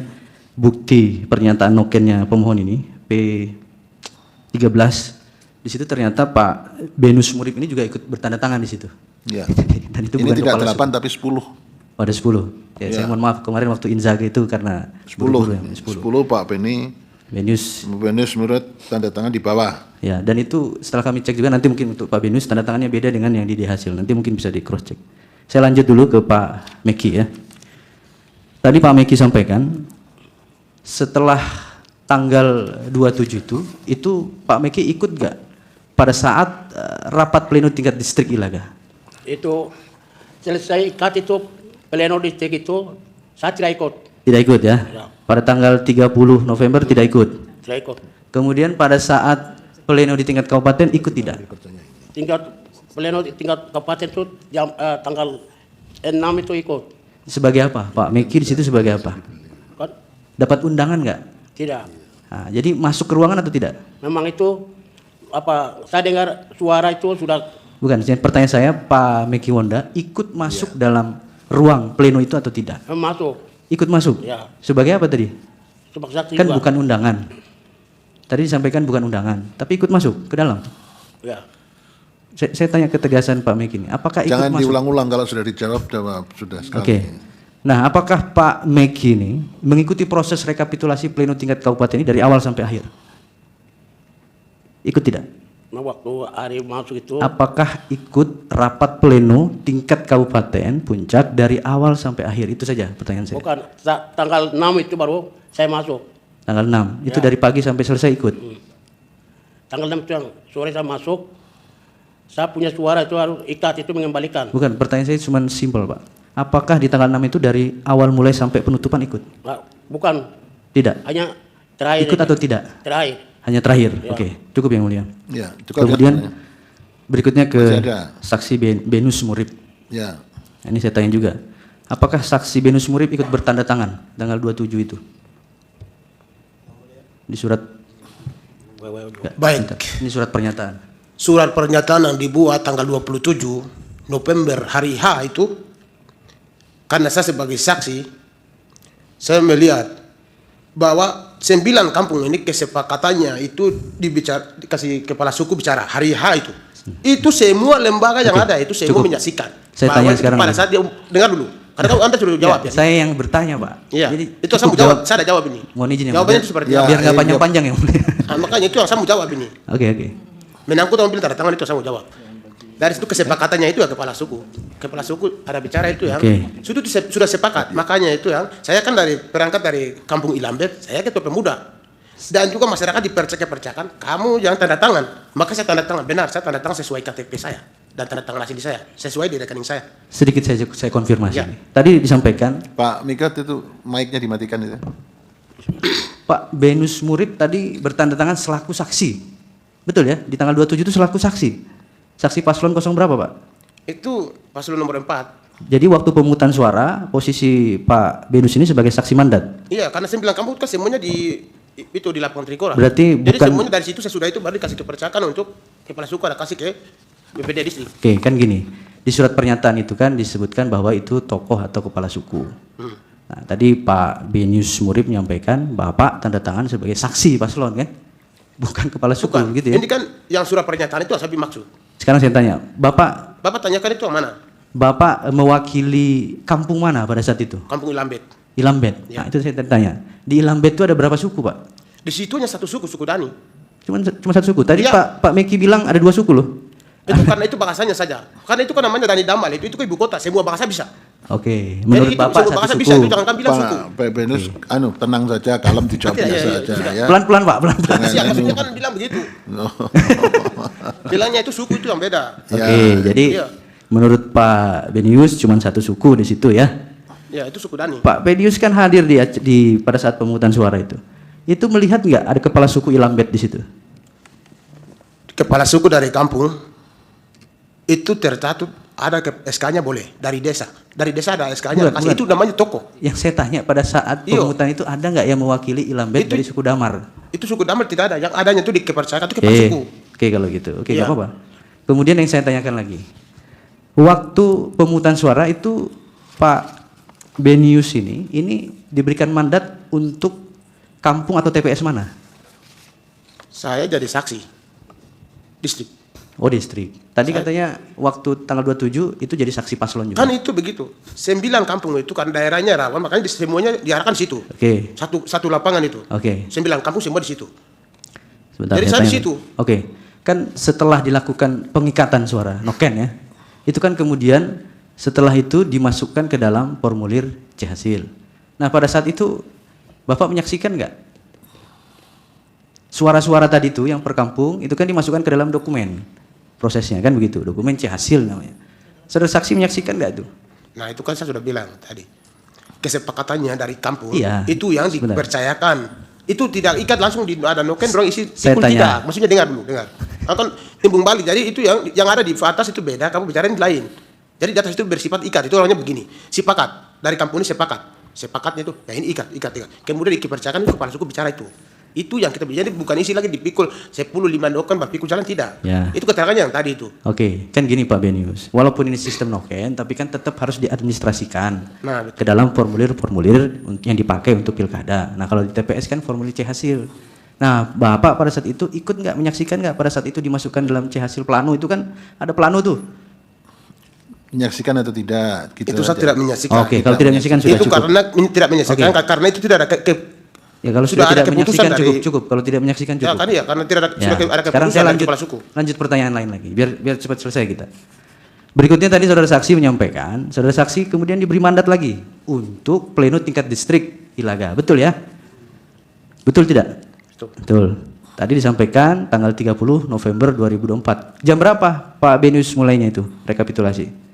bukti pernyataan nokennya pemohon ini, P13. Di situ ternyata Pak Benus Murib ini juga ikut bertanda tangan di situ. Ya. Dan itu Ini bukan tidak kepala 8 tapi 10. suku. Oh, ada 10. Ya, Ya. saya mohon maaf kemarin waktu Inzaga itu karena 10. buru-buru ya, 10 Pak Beni. Benus. Benus menurut tanda tangan di bawah. Ya, dan itu setelah kami cek juga nanti mungkin untuk Pak Benus tanda tangannya beda dengan yang di hasil. Nanti mungkin bisa di cross check. Saya lanjut dulu ke Pak Meki ya. Tadi Pak Meki sampaikan setelah tanggal 27 itu Pak Meki ikut gak pada saat rapat pleno tingkat distrik Ilaga? Itu selesai ikat itu pleno distrik itu saya tidak ikut. Tidak ikut ya? Ya. Pada tanggal 30 November tidak ikut. Tidak ikut. Kemudian pada saat pleno di tingkat kabupaten ikut tidak? Tingkat pleno di tingkat kabupaten itu tanggal 6 itu ikut. Sebagai apa? Pak Meki di situ sebagai apa? Kan? Dapat undangan nggak? Tidak. Nah, jadi masuk ke ruangan atau tidak? Memang itu apa? Saya dengar suara itu sudah Bukan, pertanyaan saya Pak Meki Wonda ikut masuk dalam ruang pleno itu atau tidak? masuk. Ikut masuk? Ya. Sebagai apa tadi? Sebagai saksi Kan juga. bukan undangan. Tadi disampaikan bukan undangan, tapi ikut masuk ke dalam. Ya. Saya tanya ketegasan Pak Meki ini, apakah ikut Jangan masuk? diulang-ulang, kalau sudah dijawab jawab sudah sekali. Oke. Nah, apakah Pak Meki ini mengikuti proses rekapitulasi pleno tingkat kabupaten ini dari awal sampai akhir? Ikut tidak? Nah, waktu hari masuk itu Apakah ikut rapat pleno tingkat kabupaten puncak dari awal sampai akhir? Itu saja pertanyaan saya. bukan tanggal 6 itu baru saya masuk. Tanggal 6, itu Ya. dari pagi sampai selesai ikut? Tanggal 6 itu yang sore saya masuk. Saya punya suara itu harus ikat itu mengembalikan. Bukan, pertanyaan saya cuma simpel Pak. Apakah di tanggal 6 itu dari awal mulai sampai penutupan ikut? Nah, bukan, Tidak? hanya terakhir. Ikut aja. atau tidak? Terakhir. Hanya terakhir? Ya. Oke, cukup yang mulia. Ya, cukup. Kemudian berikutnya ke Masih ada. saksi Benus Murib. Ya. Nah, ini saya tanya juga. Apakah saksi Benus Murib ikut bertanda tangan tanggal 27 itu? Di surat. Ya, Baik. bentar. Ini surat pernyataan. Surat pernyataan yang dibuat tanggal 27 November hari H itu, karena saya sebagai saksi, saya melihat bahwa 9 kampung ini kesepakatannya itu dikasih kepala suku bicara hari H itu. Itu semua lembaga yang Oke, ada itu semua cukup. menyaksikan. Saya Bahwa tanya itu sekarang pada nih. saat dia dengar dulu. Karena Anda sudah jawab ya. Saya yang bertanya Pak. Iya. Jadi Itu saya mau cukup jawab. Saya ada jawab ini. Mohon izin yang Jawabannya mulia. itu seperti Ya, apa? Biar nggak iya, panjang-panjang yang mulia. Nah, makanya itu yang saya mau jawab ini. Oke. Menangkut sama bilang tanda tangan itu saya mau jawab. Dari situ kesepakatannya itu ya kepala suku. Kepala suku ada bicara itu yang Oke. sudah sepakat. Makanya itu yang saya kan berangkat dari kampung Ilambet, saya ketua pemuda. Dan juga masyarakat dipercaya-percayakan, kamu jangan tanda tangan. Maka saya tanda tangan, benar saya tanda tangan sesuai KTP saya dan tanda tangan asli saya, sesuai di rekening saya. Sedikit saya konfirmasi. Ya. Tadi disampaikan Pak Mikat itu mic-nya dimatikan itu. Pak Benus Murib tadi bertanda tangan selaku saksi. Betul ya? Di tanggal 27 itu selaku saksi. Saksi paslon 0 berapa, Pak? Itu paslon nomor 4. Jadi waktu pemungutan suara, posisi Pak Benus ini sebagai saksi mandat. Iya, karena saya bilang kamu kan semuanya di lapangan Trikora. Berarti jadi bukan- semuanya dari situ sesudah itu baru dikasih kepercayaan untuk kepala suku ada kasih ke BPD distrik. Oke, kan gini. Di surat pernyataan itu kan disebutkan bahwa itu tokoh atau kepala suku. Nah, tadi Pak Benus Murib menyampaikan Bapak tanda tangan sebagai saksi paslon kan? Bukan kepala suku Bukan. gitu ya. Ini kan yang surat pernyataan itu saya maksud. Sekarang saya tanya, Bapak Tanyakan itu yang mana? mewakili kampung mana pada saat itu? Kampung Ilambet. Ilambet. Ya. Nah, itu saya tanya. Di Ilambet itu ada berapa suku, Pak? Di situ hanya satu suku, suku Dani. Cuma satu suku. Tadi Iya. Pak Meki bilang ada 2 suku loh. Itu karena itu bahasanya saja. Karena itu kan namanya Dani Damal, itu ke ibu kota, semua bahasa bisa. Oke, menurut Jadi itu Bapak semua satu bahasa suku. bisa, itu jangan bilang suku. Pak Benus, tenang saja, kalem dijawab Iya, biasa iya, saja sudah. ya. Pelan-pelan, Pak, pelan-pelan. Jangan Siapa ini. maksudnya kan bilang begitu. Bilangnya itu suku itu yang beda. Ya. Oke, jadi Iya. menurut Pak Benius cuma satu suku di situ ya. Ya, itu suku Dani. Pak Benius kan hadir di pada saat pemungutan suara itu. Itu melihat nggak ada kepala suku Ilambet di situ? Kepala suku dari kampung itu tercatat Ada SK-nya boleh dari desa. Dari desa ada SK-nya. Bukan, Kasih bukan. itu namanya toko. Yang saya tanya pada saat Iyo. pemungutan itu ada nggak yang mewakili Ilambet Itu- dari suku Damar? Itu suku Damar tidak ada. Yang adanya itu di kepercayaan itu kepala Oke, suku. oke kalau gitu. Oke, nggak Iya. apa-apa. Kemudian yang saya tanyakan lagi, waktu pemungutan suara itu Pak Benius ini diberikan mandat untuk kampung atau TPS mana? Saya jadi saksi. Distrik. Oh distrik. Tadi katanya waktu tanggal 27 itu jadi saksi paslon juga. Kan itu begitu. 9 kampung itu kan daerahnya rawan, makanya semuanya diarahkan situ. Oke. Satu lapangan itu. Oke. 9 kampung semua di situ. Sebentar, Jadi saya saya di tanya. situ. Oke. Kan setelah dilakukan pengikatan suara, noken ya. Itu kan kemudian setelah itu dimasukkan ke dalam formulir C hasil. Nah, pada saat itu Bapak menyaksikan nggak? Suara-suara tadi itu yang per kampung itu kan dimasukkan ke dalam dokumen. Prosesnya kan begitu, dokumen C hasil namanya. Saudara saksi menyaksikan nggak itu? Nah, itu kan saya sudah bilang tadi. Kesepakatannya dari kampung Iya, itu yang sebentar. dipercayakan. Itu tidak ikat langsung di ada noken orang isi Saya pikul tanya. tidak. Maksudnya dengar dulu, dengar. Kan timbung balik. Jadi itu yang ada di atas itu beda, kamu bicarain lain. Jadi di atas itu bersifat ikat. Itu orangnya begini. Sepakat. Dari kampung ini sepakat. Sepakatnya itu ya ini ikat. Kemudian dipercayakan itu kepala suku bicara itu. Itu yang kita jadi bukan isi lagi dipikul 10 5 noken pikul jalan tidak. Ya. Itu keterangannya yang tadi itu. Oke, kan gini Pak Benius. Walaupun ini sistem noken, tapi kan tetap harus diadministrasikan Nah, betul. ke dalam formulir-formulir yang dipakai untuk pilkada. Nah, kalau di TPS kan formulir C hasil. Nah, Bapak pada saat itu ikut nggak menyaksikan nggak pada saat itu dimasukkan dalam C hasil plano itu kan ada plano tuh. Menyaksikan atau tidak? Gitu Itu saya aja. tidak menyaksikan. Oke, kalau tidak menyaksikan sudah Itu cukup. karena tidak menyaksikan karena itu tidak ada Ya kalau sudah sudah ada tidak keputusan menyaksikan dari- cukup. Kalau tidak menyaksikan Ya cukup. kan ya karena tidak ada Ya. sudah ada Sekarang keputusan saya dari kepala suku. lanjut pertanyaan lain lagi, biar cepat selesai kita. Berikutnya tadi saudara saksi menyampaikan, saudara saksi kemudian diberi mandat lagi untuk pleno tingkat distrik Ilaga, betul ya? Betul tidak? Betul. Tadi disampaikan tanggal 30 November 2024. Jam berapa Pak Benius mulainya itu? Rekapitulasi.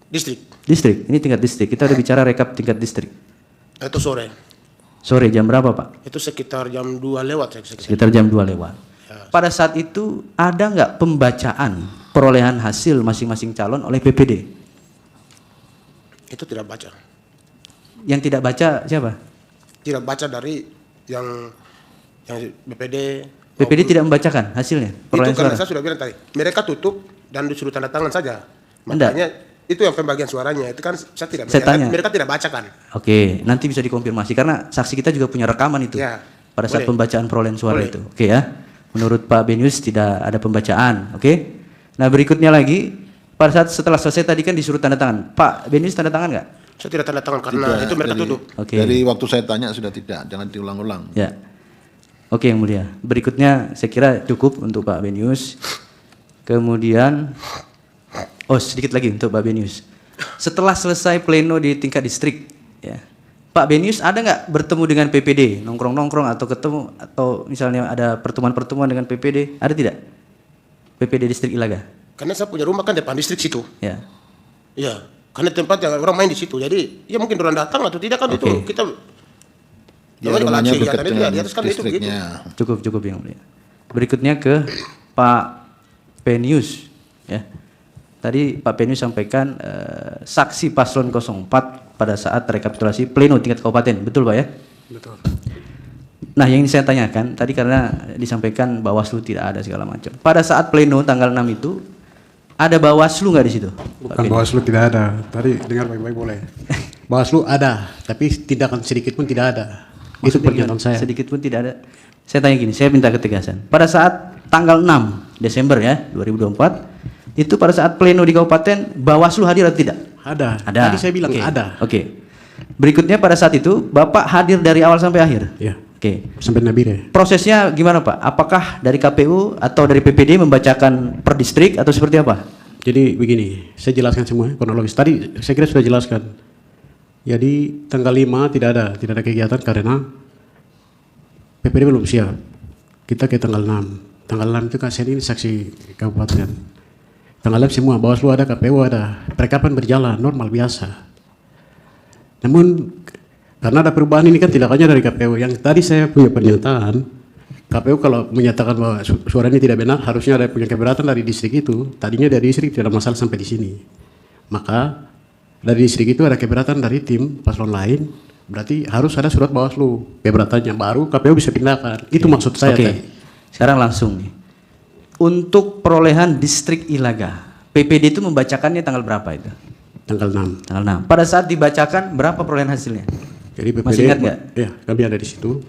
Distrik. Distrik, ini tingkat distrik. Kita udah bicara rekap tingkat distrik. Itu sore. Sore jam berapa Pak? Itu sekitar jam 2 lewat saya. Sekitar jam 2 lewat. Pada saat itu ada nggak pembacaan perolehan hasil masing-masing calon oleh PPD? Itu tidak baca. Yang tidak baca siapa? Tidak baca dari yang BPD. PPD tidak membacakan hasilnya Itu perolehan karena suara. saya sudah bilang tadi. Mereka tutup dan disuruh tanda tangan saja. Enggak. Makanya itu yang pembagian suaranya. Itu kan saya tidak. Saya tanya. Mereka tidak bacakan. Oke, nanti bisa dikonfirmasi karena saksi kita juga punya rekaman itu. Ya, Pada saat boleh. pembacaan perolehan suara Boleh. itu. Oke ya. Menurut Pak Benius tidak ada pembacaan, oke? Nah, berikutnya lagi pada saat setelah selesai tadi kan disuruh tanda tangan. Pak Benius tanda tangan nggak? Saya tidak tanda tangan karena Tidak, itu mereka dari- tutup. Oke. Dari waktu saya tanya sudah tidak, jangan diulang-ulang. Ya. Oke, yang mulia. Berikutnya saya kira cukup untuk Pak Benius. Kemudian sedikit lagi untuk Pak Benius. Setelah selesai pleno di tingkat distrik, ya. Pak Benius ada nggak bertemu dengan PPD, nongkrong-nongkrong atau ketemu atau misalnya ada pertemuan-pertemuan dengan PPD? Ada tidak? PPD distrik Ilaga. Karena saya punya rumah kan depan distrik situ. Ya. Iya. Karena tempat yang orang main di situ. Jadi ya mungkin orang datang atau tidak kan Oke. itu kita. Ya, Namanya rumahnya kalau dekat kegiatan itu dengan di atas kan itu begitu. distriknya. Cukup yang mulia. Berikutnya ke Pak Benius, ya. Tadi Pak Benius sampaikan saksi paslon 04 pada saat rekapitulasi pleno tingkat kabupaten, betul Pak ya? Betul. Nah, yang ini saya tanyakan tadi karena disampaikan Bawaslu tidak ada segala macam. Pada saat pleno tanggal 6 itu ada Bawaslu nggak di situ? Pak Bukan Benius? Bawaslu tidak ada. Tadi dengar baik-baik boleh. Bawaslu ada, tapi tindakan sedikit pun tidak ada. Itu Maksudnya pernyataan gimana? saya. Sedikit pun tidak ada. Saya tanya gini, saya minta ketegasan. Pada saat tanggal 6 Desember ya 2024 itu pada saat pleno di kabupaten Bawaslu hadir atau tidak? Ada. Ada. Tadi saya bilang Oke. ada. Oke. Berikutnya pada saat itu Bapak hadir dari awal sampai akhir. Ya. Oke. Sampai Nabire. Prosesnya gimana Pak? Apakah dari KPU atau dari PPD membacakan per distrik atau seperti apa? Jadi begini, saya jelaskan semua kronologis. Tadi saya kira sudah jelaskan. Jadi tanggal 5 tidak ada kegiatan karena PPD belum siap. Kita ke tanggal 6. Tanggal 6 itu kan saya ini saksi kabupaten. Tanggal 6 semua, Bawaslu ada, KPU ada. Perekapan berjalan normal biasa. Namun karena ada perubahan ini kan tidak hanya dari KPU. Yang tadi saya punya pernyataan KPU kalau menyatakan bahwa suara ini tidak benar, harusnya ada punya keberatan dari distrik itu. Tadinya dari distrik tidak ada masalah sampai di sini. Maka dari distrik itu ada keberatan dari tim paslon lain, berarti harus ada surat Bawaslu keberatannya, baru KPU bisa pindahkan. Itu maksud saya. Oke. Sekarang langsung nih. Untuk perolehan distrik Ilaga, PPD itu membacakannya tanggal berapa itu? Tanggal 6. Tanggal 6. Pada saat dibacakan berapa perolehan hasilnya? Jadi PPD, masih ingat nggak? Ya, kami ada di situ.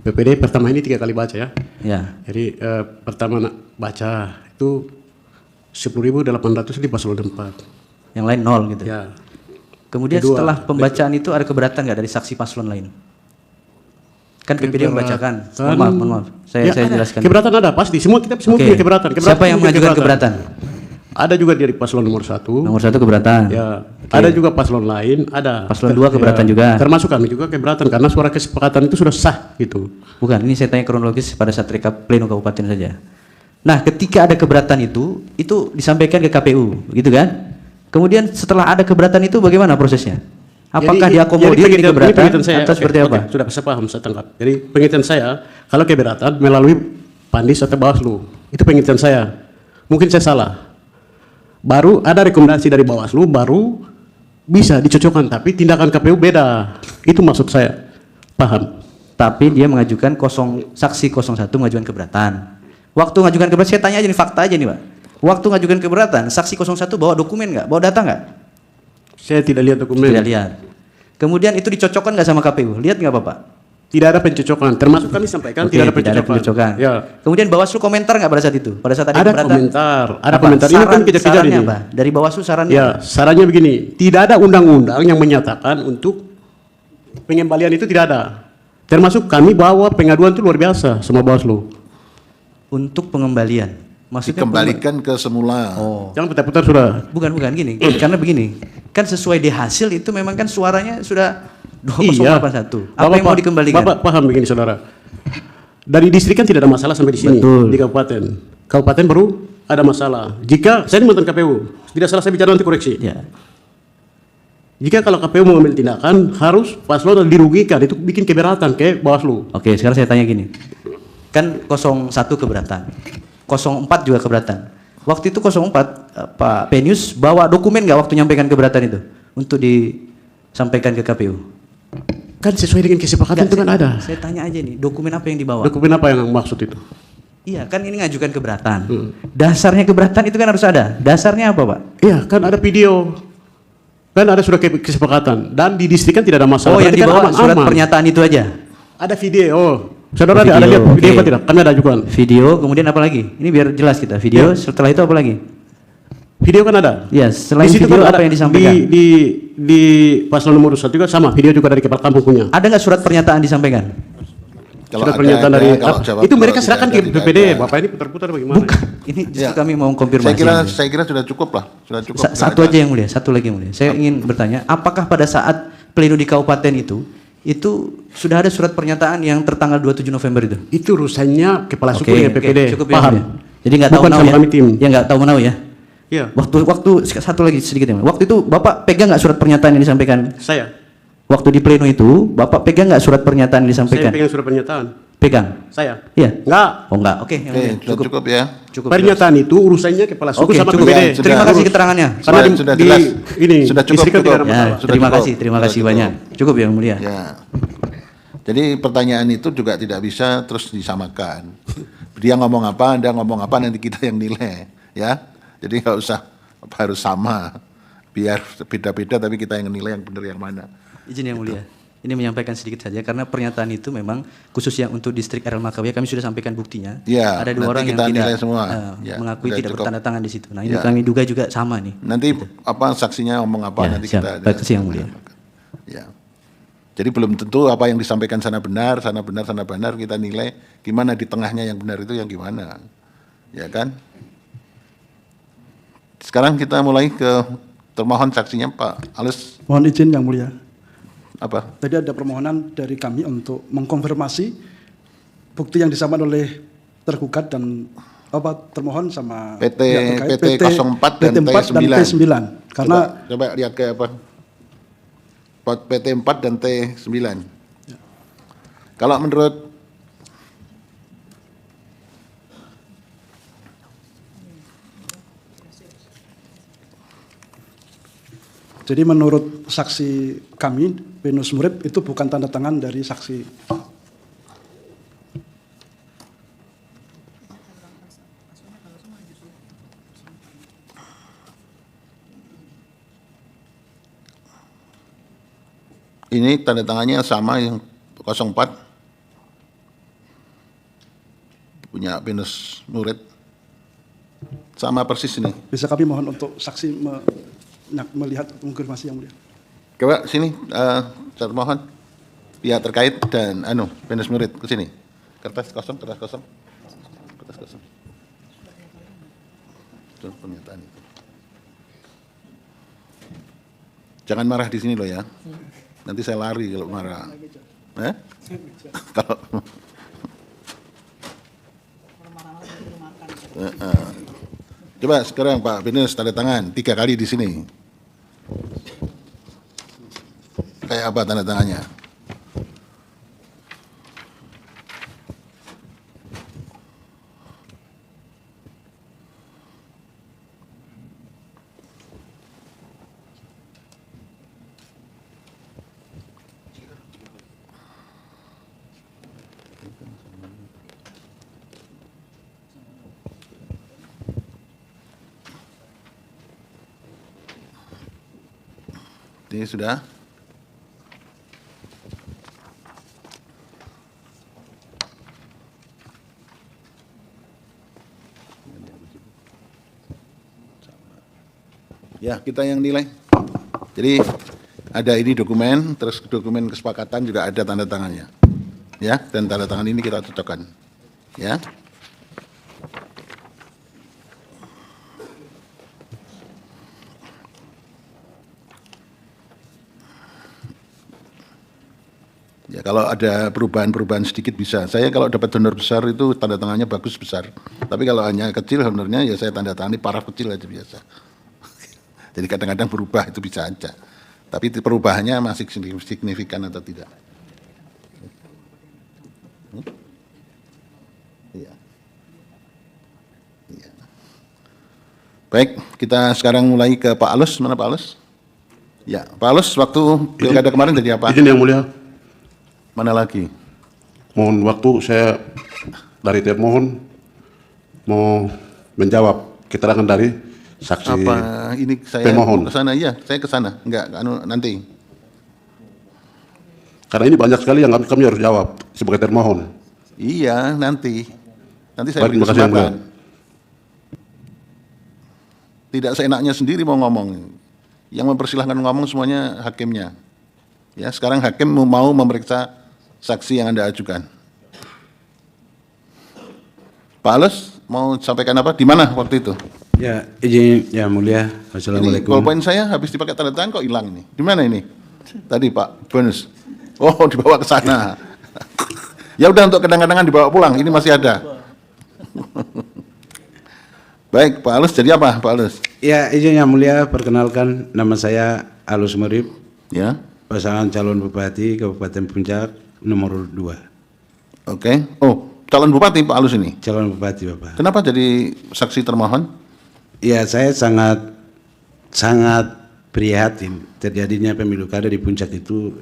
PPD pertama ini 3 kali baca ya. Ya. Jadi pertama baca itu 10.800 di paslon 4. Yang lain 0 gitu. Ya. Kemudian Kedua, setelah pembacaan itu ada keberatan nggak dari saksi paslon lain? Kan PPD membacakan. Mohon maaf. Saya jelaskan. Keberatan ada pasti. Semua kita semua Oke. punya keberatan. Siapa yang mengajukan keberatan? Ada juga dari paslon nomor 1. Nomor 1 keberatan. Ya. Oke. Ada juga paslon lain. Ada. Paslon 2 keberatan juga. Termasuk kami juga keberatan karena suara kesepakatan itu sudah sah gitu. Bukan, ini saya tanya kronologis pada saat rekap pleno kabupaten saja. Nah, ketika ada keberatan itu disampaikan ke KPU, gitu kan? Kemudian setelah ada keberatan itu bagaimana prosesnya? Apakah diakomodir di keberatan atau seperti apa? Sudah saya paham, saya tangkap. Jadi pengertian saya, kalau keberatan melalui Pandis atau Bawaslu, itu pengertian saya. Mungkin saya salah. Baru ada rekomendasi dari Bawaslu, baru bisa dicocokkan, tapi tindakan KPU beda. Itu maksud saya. Paham? Tapi dia mengajukan saksi 01 mengajukan keberatan. Waktu mengajukan keberatan, saya tanya aja nih, fakta aja nih Pak. Waktu mengajukan keberatan, saksi 01 bawa dokumen nggak? Bawa data nggak? Saya tidak lihat dokumen. Tidak lihat. Kemudian itu dicocokkan nggak sama KPU? Lihat nggak Bapak? Tidak ada pencocokan, termasuk kami sampaikan Oke, tidak ada pencocokan. Ya. Kemudian Bawaslu komentar nggak pada saat itu? Pada saat ada keberatan? Komentar, ada Apa? komentar. Ini kan kejar-kejar Sarannya ini. apa? Dari Bawaslu sarannya? Ya, sarannya begini, tidak ada undang-undang yang menyatakan untuk pengembalian itu tidak ada. Termasuk kami bawa pengaduan itu luar biasa sama Bawaslu. Untuk pengembalian. Maksudnya Dikembalikan ke semula. Oh. Jangan putar-putar sudah. Bukan gini. Karena begini. Kan sesuai di hasil itu memang kan suaranya sudah 2081. Apa yang mau dikembalikan? Bapak paham begini saudara. Dari distrik kan tidak ada masalah sampai di sini. Betul. Di kabupaten. Kabupaten baru ada masalah. Jika saya ini mantan KPU, tidak salah saya bicara nanti koreksi. Ya. Jika kalau KPU mau mengambil tindakan, harus paslon dirugikan. Itu bikin keberatan ke Bawaslu. Oke, sekarang saya tanya gini. Kan 01 keberatan. 04 juga keberatan. Waktu itu 04 Pak Penius bawa dokumen nggak waktu nyampaikan keberatan itu untuk disampaikan ke KPU? Kan sesuai dengan kesepakatan itu kan ada. Saya tanya aja nih, dokumen apa yang dibawa? Dokumen apa yang maksud itu? Iya, kan ini ngajukan keberatan. Dasarnya keberatan itu kan harus ada. Dasarnya apa, Pak? Iya, kan ada video. Kan ada sudah kesepakatan. Dan di distrik kan tidak ada masalah. Oh, yang Berarti dibawa kan surat aman. pernyataan itu aja? Ada video. Saudara ada lihat video oke. apa tidak? Kami ada ajukan. Video, kemudian apa lagi? Ini biar jelas kita. Video, setelah itu apa lagi? Video kan ada. Ya, selain Di situ video kan apa ada, yang disampaikan? Di paslon nomor 1 juga sama, video juga dari kepala kampung punya. Ada nggak surat pernyataan disampaikan? Kalau Surat ada, pernyataan dari kalau jawab, itu mereka kalau serahkan ke tidak ada, BPD. tidak ada. Bapak ini putar-putar bagaimana? Bukan. Ini justru Ya. kami mau konfirmasi. Saya kira sudah cukup lah, sudah cukup. Satu aja yang mulia, satu lagi yang mulia. Saya ingin bertanya, apakah pada saat pleno di kabupaten itu sudah ada surat pernyataan yang tertanggal 27 November itu? Itu urusannya kepala suku Oke, dengan PPD. cukup ya, Paham? mulia. Jadi nggak tahu Bukan menau sama ya? kami tim. Ya nggak tahu menau ya? Iya. Waktu satu lagi sedikit ya. Waktu itu Bapak pegang nggak surat pernyataan yang disampaikan? Saya. Waktu di pleno itu Bapak pegang nggak surat pernyataan yang Saya disampaikan? pegang surat pernyataan. Pegang. Saya. Iya. Enggak. Oh enggak. Oke, yang Oke, mulia. sudah cukup ya. Cukup. Pernyataan itu urusannya kepala suku Oke, sama cukup. PPD. Ya, sudah. Terima kasih keterangannya. Karena Sudah jelas. ini Sudah cukup, distrik kan tidak ada cukup. Ya, masalah. Sudah terima cukup. kasih Sudah banyak. cukup. Cukup yang mulia. Ya. Jadi pertanyaan itu juga tidak bisa terus disamakan. Dia ngomong apa, Anda ngomong apa, nanti kita yang nilai, ya. Jadi nggak usah harus sama. Biar beda-beda tapi kita yang nilai yang benar yang mana. Izin yang mulia. Ini menyampaikan sedikit saja karena pernyataan itu memang khusus yang untuk distrik RL Makawiyah kami sudah sampaikan buktinya. Ya, ada dua nanti orang yang kita tidak nilai semua. Ya, mengakui sudah tidak cukup. bertanda tangan di situ. Nah, ini Ya. kami duga juga sama nih. Nanti apa saksinya ngomong apa Ya, nanti siap. kita. Baik, kasih yang mulia. Ya. Jadi belum tentu apa yang disampaikan sana benar, kita nilai gimana di tengahnya yang benar itu yang gimana. Ya kan? Sekarang kita mulai ke termohon saksinya Pak Alus. Mohon izin yang mulia. Apa? Tadi ada permohonan dari kami untuk mengkonfirmasi bukti yang disampaikan oleh tergugat dan termohon sama PT pihak terkait, PT 04 dan PT 4 dan T9. T9. Karena coba lihat ke apa? PT 4 dan T9. Kalau menurut Jadi menurut saksi kami, Venus Murib itu bukan tanda tangan dari saksi. Ini tanda tangannya sama yang 04 punya Venus Murib, sama persis ini. Bisa kami mohon untuk saksi melihat konfirmasi yang mulia. Coba sini, termohon pihak terkait dan Venus Murib ke sini. Kertas kosong. Itu pernyataan itu. Jangan marah di sini loh ya. Nanti saya lari kalau marah. Kalau coba sekarang Pak Venus tanda tangan 3 kali di sini. Kayak apa tanda tangannya? Ini sudah. Ya, kita yang nilai. Jadi ada ini dokumen, terus dokumen kesepakatan juga ada tanda tangannya. Ya, dan tanda tangan ini kita cocokkan. Ya. Ya, kalau ada perubahan-perubahan sedikit bisa. Saya kalau dapat donor besar itu tanda tangannya bagus besar. Tapi kalau hanya kecil honornya ya saya tanda tangani paraf kecil aja biasa. Jadi kadang-kadang berubah itu bisa aja. Tapi perubahannya masih signifikan atau tidak. Iya. Iya. Baik, kita sekarang mulai ke Pak Alus. Mana Pak Alus? Ya, Pak Alus waktu pilkada kemarin jadi apa? Izin yang mulia. Mana lagi? Mohon waktu saya dari termohon mau menjawab keterangan dari saksi apa ini saya pemohon. ke sana? Iya, saya ke sana. Enggak, nanti. Karena ini banyak sekali yang kami harus jawab sebagai termohon. Iya, nanti. Nanti saya beri Terima kasih, yang mulia. kesempatan. Tidak seenaknya sendiri mau ngomong. Yang mempersilahkan ngomong semuanya hakimnya. Ya, sekarang hakim mau memeriksa saksi yang Anda ajukan. Pak Alus mau sampaikan apa? Di mana waktu itu? Ya, izin yang mulia. Assalamualaikum. Ini pulpen saya habis dipakai tanda tangan kok hilang ini. Di mana ini? Tadi Pak Bonus. Oh, dibawa ke sana. Ya udah, untuk kenang-kenangan dibawa pulang. Ini masih ada. Baik, Pak Alus jadi apa, Pak Alus? Ya, izin yang mulia, perkenalkan nama saya Alus Murib. Ya. Pasangan calon bupati Kabupaten Puncak nomor 2. Oke. Oh, calon bupati Pak Alus ini? Calon bupati, Bapak. Kenapa jadi saksi termohon? Ya, saya sangat prihatin terjadinya pemilu kada di Puncak itu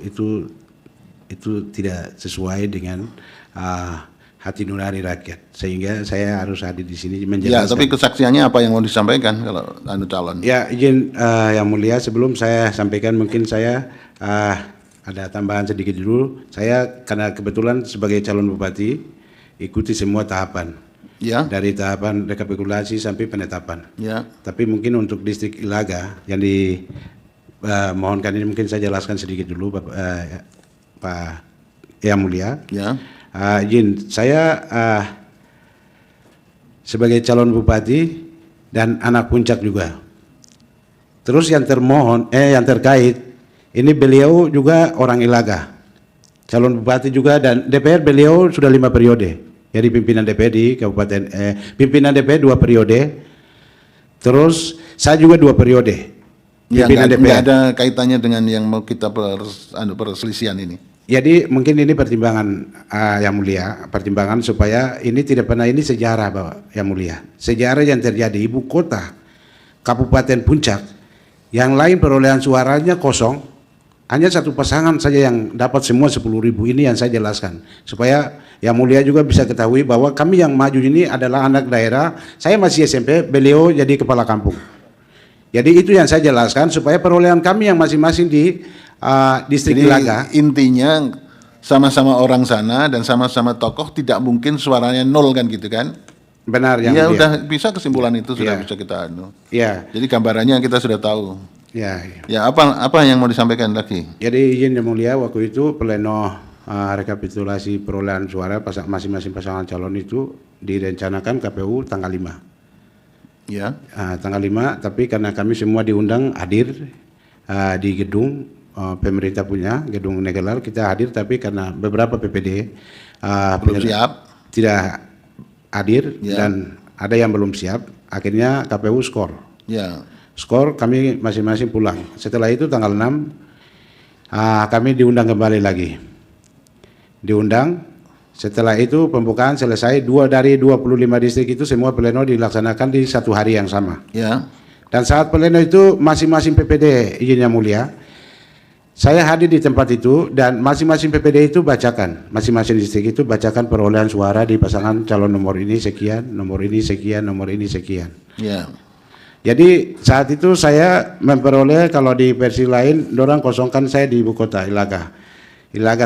tidak sesuai dengan hati nurani rakyat, sehingga saya harus hadir di sini menjelaskan. Ya, tapi kesaksiannya apa yang mau disampaikan kalau calon? Ya, izin yang mulia, sebelum saya sampaikan mungkin saya ada tambahan sedikit dulu. Saya karena kebetulan sebagai calon bupati ikuti semua tahapan. Ya. Dari tahapan rekapitulasi sampai penetapan. Ya. Tapi mungkin untuk distrik Ilaga yang dimohonkan ini mungkin saya jelaskan sedikit dulu, Pak Yang Mulia. Ya. Izin saya sebagai calon bupati dan anak Puncak juga. Terus yang yang terkait ini beliau juga orang Ilaga, calon bupati juga, dan DPR beliau sudah 5 periode. Jadi pimpinan DPR di Kabupaten, pimpinan DPR 2 periode, terus saya juga 2 periode. Ya, nggak ada kaitannya dengan yang mau kita perselisihan ini. Jadi mungkin ini pertimbangan yang mulia, pertimbangan supaya ini tidak pernah, ini sejarah Bapak yang mulia. Sejarah yang terjadi ibu kota Kabupaten Puncak Yang lain perolehan suaranya kosong, hanya satu pasangan saja yang dapat semua 10.000. Ini yang saya jelaskan supaya Yang Mulia juga bisa ketahui bahwa kami yang maju ini adalah anak daerah. Saya masih SMP, beliau jadi kepala kampung. Jadi itu yang saya jelaskan supaya perolehan kami yang masing-masing di distrik Ilaga. Intinya sama-sama orang sana dan sama-sama tokoh, tidak mungkin suaranya nol kan gitu kan? Benar yang Mulia. mulia. Udah bisa kesimpulan itu sudah bisa kita Iya. Jadi gambarannya kita sudah tahu. Ya. Ya apa yang mau disampaikan lagi? Jadi izin yang mulia, waktu itu pleno rekapitulasi perolehan suara masing-masing pasangan calon itu direncanakan KPU tanggal 5. Ya. Tanggal 5, tapi karena kami semua diundang hadir di gedung pemerintah punya, gedung Negelar, kita hadir, tapi karena beberapa PPD belum siap, tidak hadir dan ada yang belum siap, akhirnya KPU skor. Ya. Skor kami masing-masing pulang. Setelah itu tanggal 6 kami diundang kembali lagi. Diundang, setelah itu pembukaan selesai, 2 dari 25 distrik itu semua pleno dilaksanakan di satu hari yang sama. Ya. Dan saat pleno itu masing-masing PPD, izin yang mulia, saya hadir di tempat itu dan masing-masing PPD itu bacakan, masing-masing distrik itu bacakan perolehan suara di pasangan calon nomor ini sekian, nomor ini sekian, nomor ini sekian. Ya. Jadi saat itu saya memperoleh, kalau di versi lain dorang kosongkan saya di ibu kota Ilaga,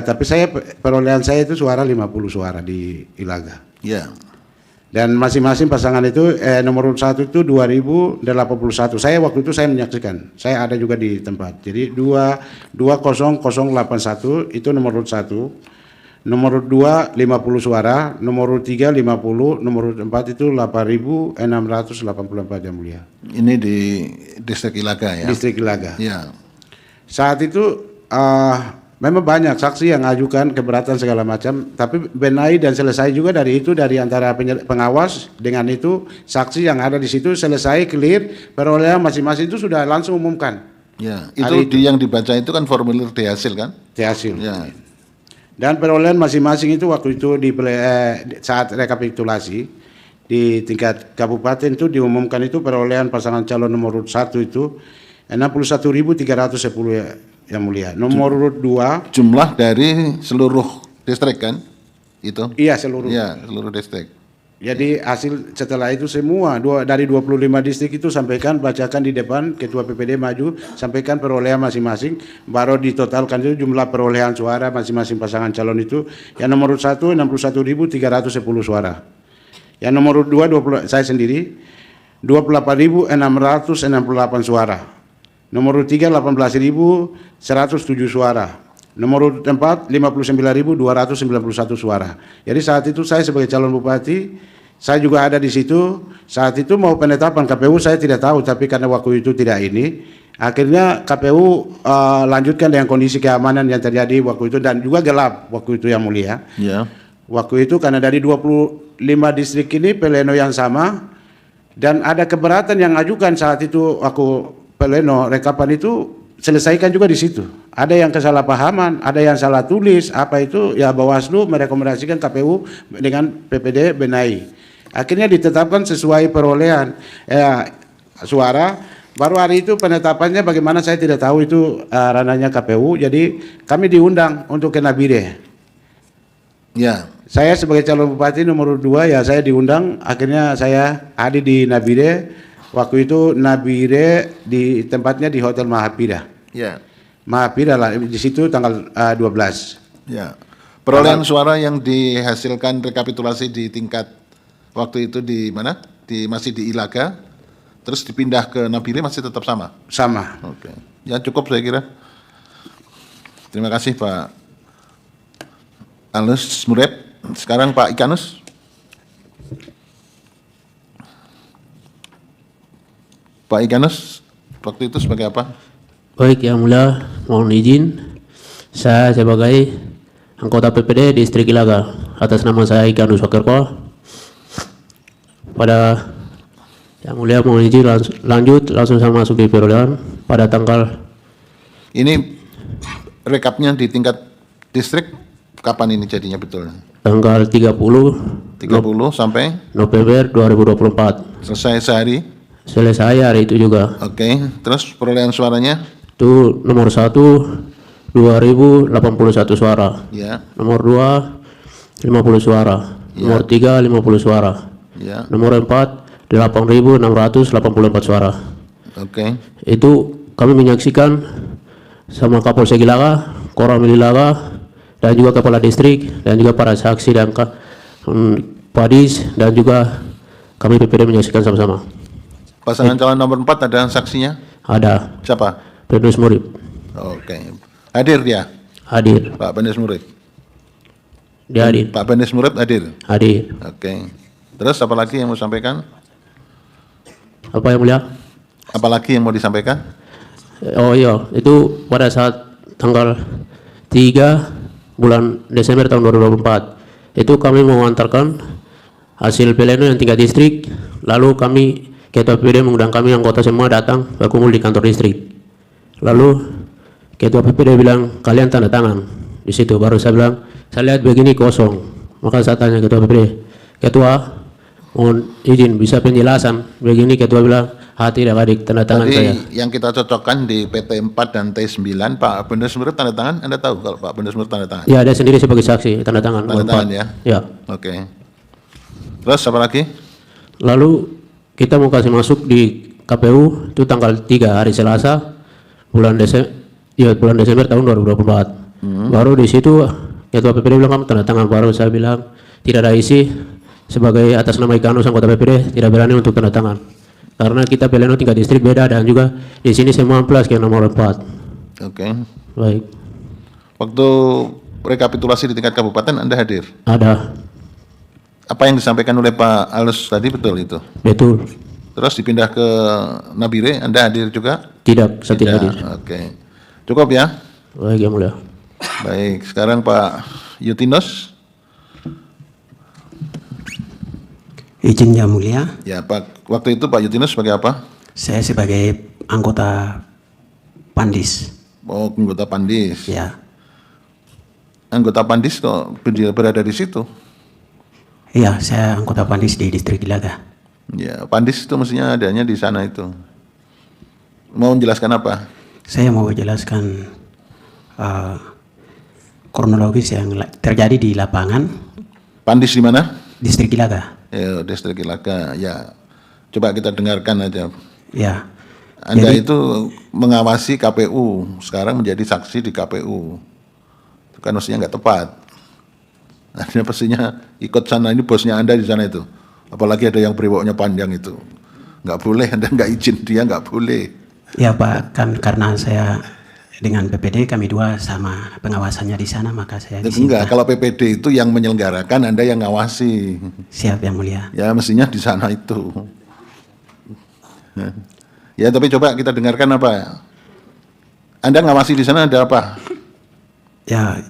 tapi saya perolehan saya itu suara 50 suara di Ilaga. Ya. Dan masing-masing pasangan itu nomor 1 itu 2081. Saya waktu itu saya menyaksikan, saya ada juga di tempat. Jadi 20081 itu nomor 1. Nomor 2 50 suara, nomor 3 50, nomor 4 itu 8.684 yang mulia. Ini di distrik Ilaga ya. Distrik Ilaga. Ya. Saat itu memang banyak saksi yang ajukan keberatan segala macam, tapi benahi dan selesai juga dari itu, dari antara pengawas dengan itu saksi yang ada di situ selesai clear, perolehan masing-masing itu sudah langsung umumkan. Ya, itu yang dibaca itu kan formulir D hasil kan? D hasil. Ya. Dan perolehan masing-masing itu waktu itu saat rekapitulasi di tingkat kabupaten itu diumumkan itu perolehan pasangan calon nomor 1 itu 61.310 yang mulia. Nomor urut 2 jumlah dari seluruh distrik kan? Itu? Iya, seluruh. Iya, seluruh distrik. Jadi hasil setelah itu semua dari 25 distrik itu sampaikan, bacakan di depan, ketua PPD maju, sampaikan perolehan masing-masing, baru ditotalkan itu jumlah perolehan suara masing-masing pasangan calon itu. Yang nomor 1 61.310 suara. Yang nomor 2 saya sendiri 28.668 suara. Nomor 3 18.107 suara. Nomor 4 59.291 suara. Jadi saat itu saya sebagai calon bupati, saya juga ada di situ. Saat itu mau penetapan KPU saya tidak tahu, tapi karena waktu itu tidak ini, akhirnya KPU lanjutkan dengan kondisi keamanan yang terjadi waktu itu dan juga gelap waktu itu yang mulia. Ya. Waktu itu karena dari 25 distrik ini pleno yang sama dan ada keberatan yang ajukan saat itu aku pleno rekapan itu selesaikan juga di situ. Ada yang kesalahpahaman, ada yang salah tulis, apa itu ya Bawaslu merekomendasikan KPU dengan PPD benahi. Akhirnya ditetapkan sesuai perolehan suara. Baru hari itu penetapannya bagaimana saya tidak tahu, itu ranahnya KPU. Jadi kami diundang untuk ke Nabire. Ya. Saya sebagai calon bupati nomor 2 ya saya diundang. Akhirnya saya hadir di Nabire. Waktu itu Nabire di tempatnya di Hotel Mahapida. Ya. Mahapida lah di situ tanggal 12. Ya. Perolehan suara yang dihasilkan rekapitulasi di tingkat waktu itu di mana? Masih di Ilaga. Terus dipindah ke Nabire masih tetap sama? Sama. Oke. Ya cukup saya kira. Terima kasih Pak Alus Mureb. Sekarang Pak Ikanus. Pak Ikanus, waktu itu sebagai apa? Baik, Yang Mulia, mohon izin. Saya sebagai anggota PPD Distrik Ilaga, atas nama saya Ikanus Wakerko. Pada Yang Mulia mohon izin langsung sama masuk di perolehan pada tanggal. Ini rekapnya di tingkat distrik kapan ini jadinya betul? Tanggal 30 sampai November 2024. Selesai sehari? Selesai hari itu juga. Oke, terus perolehan suaranya? Itu nomor 1 2081 suara. Ya. Nomor 2 50 suara. Ya. Nomor 3 50 suara. Ya. Nomor 4 8.684 suara. Oke. Itu kami menyaksikan sama Kapolsek Ilaga, Koramil Ilaga, dan juga kepala distrik, dan juga para saksi dan Padis, dan juga kami PPD menyaksikan sama-sama. Pasangan calon nomor 4 ada saksinya? Ada. Siapa? Pedus Murib. Oke. Hadir dia? Hadir. Pak Benes Murib? Dia hadir. Pak Benes Murib hadir? Hadir. Oke. Terus apa lagi yang mau sampaikan? Apa yang mulia? Apa lagi yang mau disampaikan? Oh iya, itu pada saat tanggal 3 bulan Desember tahun 2024, itu kami mengantarkan hasil pleno yang tingkat distrik, lalu kami Ketua PPD mengundang kami anggota semua datang berkumpul di kantor distrik. Lalu Ketua PPD bilang kalian tanda tangan. Di situ baru saya bilang saya lihat begini kosong. Maka saya tanya Ketua PPD, Ketua mohon izin bisa penjelasan. Begini Ketua bilang tidak adik tanda tangan Tadi saya. yang kita cocokkan di PT 4 dan T9, Pak Benes Murib tanda tangan, Anda tahu kalau Pak Benes Murib tanda tangan? Ya, ada sendiri sebagai saksi tanda tangan. Tanda tangan ya? Ya. Oke. Terus apa lagi? Lalu kita mau kasih masuk di KPU itu tanggal 3 hari Selasa bulan Desember tahun 2024. Baru di situ Ketua PPD bilang kamu tanda tangan, baru saya bilang tidak ada isi sebagai atas nama Ikanus anggota PPD tidak berani untuk tanda tangan. Karena kita pleno tingkat distrik beda dan juga di sini semua plus yang nomor 4. Oke. Baik. Waktu rekapitulasi di tingkat kabupaten Anda hadir? Ada. Apa yang disampaikan oleh Pak Alus tadi betul itu? Betul. Terus dipindah ke Nabire, Anda hadir juga? Tidak, saya tidak hadir. Oke. Cukup ya? Baik, yang mulia. Baik, sekarang Pak Yutinus. Izin yang mulia. Ya, Pak. Waktu itu Pak Yutinus sebagai apa? Saya sebagai anggota Pandis. Oh, anggota Pandis. Ya. Anggota Pandis kok berada di situ? Iya, saya anggota Pandis di distrik Ilaga. Ya, Pandis itu mestinya adanya di sana itu. Mau menjelaskan apa? Saya mau jelaskan kronologis yang terjadi di lapangan. Pandis di mana? Distrik Ilaga. Ya, distrik Ilaga. Ya, coba kita dengarkan aja. Ya. Anda itu mengawasi KPU, sekarang menjadi saksi di KPU. Itu kan mestinya nggak tepat. Anda pastinya ikut sana, ini bosnya Anda di sana itu. Apalagi ada yang brewoknya panjang itu. Nggak boleh, Anda nggak izin, dia nggak boleh. Ya Pak, kan karena saya dengan PPD kami dua sama pengawasannya di sana, maka saya di sini. Enggak, kalau PPD itu yang menyelenggarakan, Anda yang ngawasi. Siap yang mulia. Ya mestinya di sana itu. Ya tapi coba kita dengarkan apa. Anda ngawasi di sana ada apa? Ya,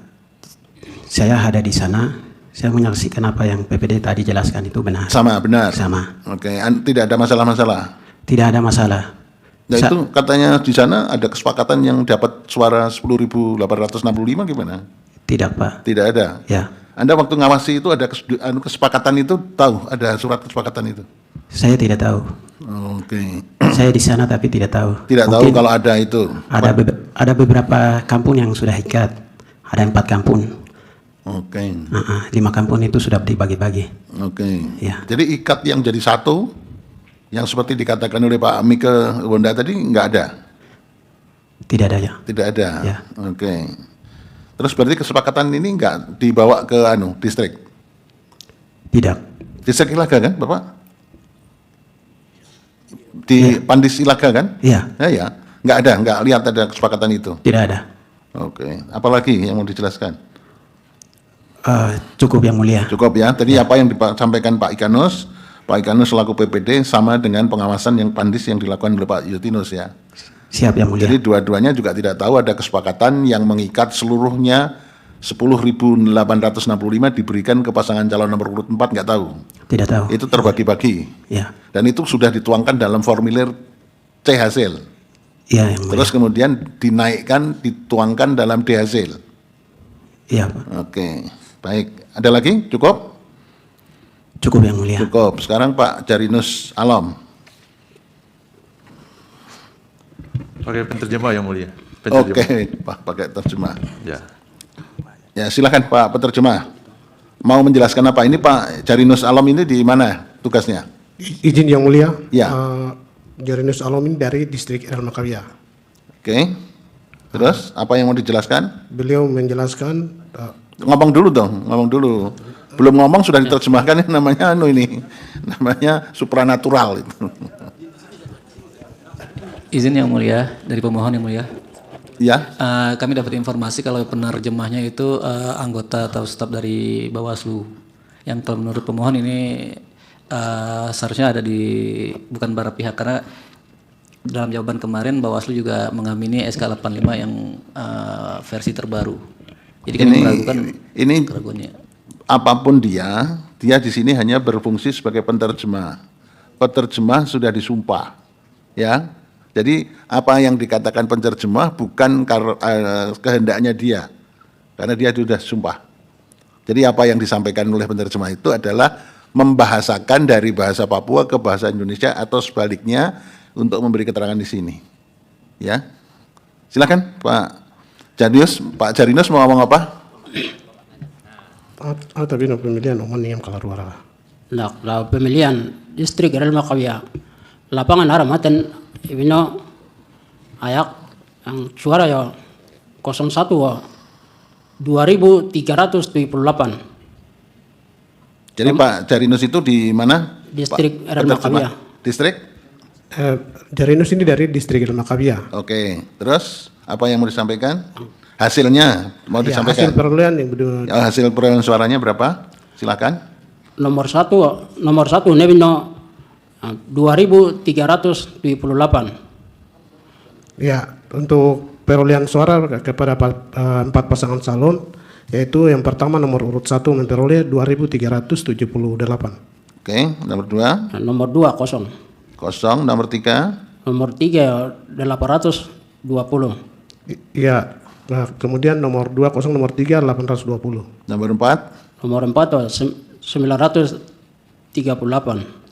saya ada di sana, saya menyaksikan apa yang PPD tadi jelaskan itu benar. Sama, benar? Sama. Oke, tidak ada masalah-masalah? Tidak ada masalah. Nah itu katanya di sana ada kesepakatan yang dapat suara 10.865 gimana? Tidak Pak. Tidak ada? Ya. Anda waktu ngawasi itu ada kesepakatan itu, tahu ada surat kesepakatan itu? Saya tidak tahu. Oke. Saya di sana tapi tidak tahu. Tidak tahu kalau ada itu? Ada beberapa kampung yang sudah ikat. Ada 4 kampung. Oke. 5 kampung itu sudah dibagi-bagi. Oke. Ya. Jadi ikat yang jadi satu, yang seperti dikatakan oleh Pak Mike Wonda tadi nggak ada? Tidak ada ya. Tidak ada. Ya. Oke. Terus berarti kesepakatan ini nggak dibawa ke distrik? Tidak. Distrik Ilaga kan, Bapak? Di Pandis Ilaga kan? Iya. Ya. Nggak ada, nggak lihat ada kesepakatan itu? Tidak ada. Oke. Apalagi yang mau dijelaskan? Cukup yang mulia. Cukup ya. Tadi apa yang disampaikan Pak Ikanus selaku PPD sama dengan pengawasan yang Pandis yang dilakukan oleh Pak Yutinus ya. Siap yang mulia. Jadi dua-duanya juga tidak tahu ada kesepakatan yang mengikat seluruhnya 10.865 diberikan ke pasangan calon nomor urut 4, nggak tahu. Tidak tahu. Itu terbagi-bagi. Ya. Dan itu sudah dituangkan dalam formulir C hasil. Iya yang mulia. Terus kemudian dinaikkan, dituangkan dalam D hasil. Iya Pak. Oke, baik. Ada lagi? Cukup? Cukup yang mulia. Cukup. Sekarang Pak Jarinus Alom. Pakai penterjemah yang mulia. Oke, Pak, pakai terjemah. Ya. Ya, silakan Pak penerjemah. Mau menjelaskan apa? Ini Pak Jarinus Alom ini di mana tugasnya? Izin yang mulia. Ya. Jarinus Alom ini dari distrik El Makawiyah. Oke. Terus apa yang mau dijelaskan? Beliau menjelaskan. Ngomong dulu dong, ngomong dulu. Belum ngomong sudah diterjemahkan, namanya namanya supranatural itu. Izin yang mulia dari pemohon yang mulia. Ya. Kami dapat informasi kalau penerjemahnya itu anggota atau staf dari Bawaslu. Yang kalau menurut pemohon ini seharusnya ada di bukan para pihak, karena dalam jawaban kemarin Bawaslu juga mengamini SK 85 yang versi terbaru. Jadi kami meragukan keraguannya. Apapun dia di sini hanya berfungsi sebagai penerjemah. Penerjemah sudah disumpah, ya. Jadi apa yang dikatakan penerjemah bukan kehendaknya dia, karena dia sudah sumpah. Jadi apa yang disampaikan oleh penerjemah itu adalah membahasakan dari bahasa Papua ke bahasa Indonesia atau sebaliknya untuk memberi keterangan di sini. Ya, silakan Pak Jarinus. Pak Jarinus mau ngomong apa? Tapi pemilihan umum yang keluar. Nah, pemilihan distrik El Makawiyah. Lapangan Haramatan Ibino ayak yang suara ya 01 2378. Jadi Pak Jarinus itu di mana? Distrik El Makawiyah. Distrik? Jarinus ini dari distrik El Makawiyah. Oke, terus apa yang mau disampaikan? Hasilnya mau disampaikan? Hasil perolehan yang hasil perolehan suaranya berapa? Silakan. Nomor satu Nebino 2378. Ya, untuk perolehan suara kepada 4 pasangan calon, yaitu yang pertama nomor urut 1 memperoleh 2378. Oke, nomor 2. Nomor 2 kosong. Kosong, nomor 3. Nomor 3 820. Iya, nah, kemudian nomor 2 kosong, nomor 3 820. Nomor 4. Nomor 4 938.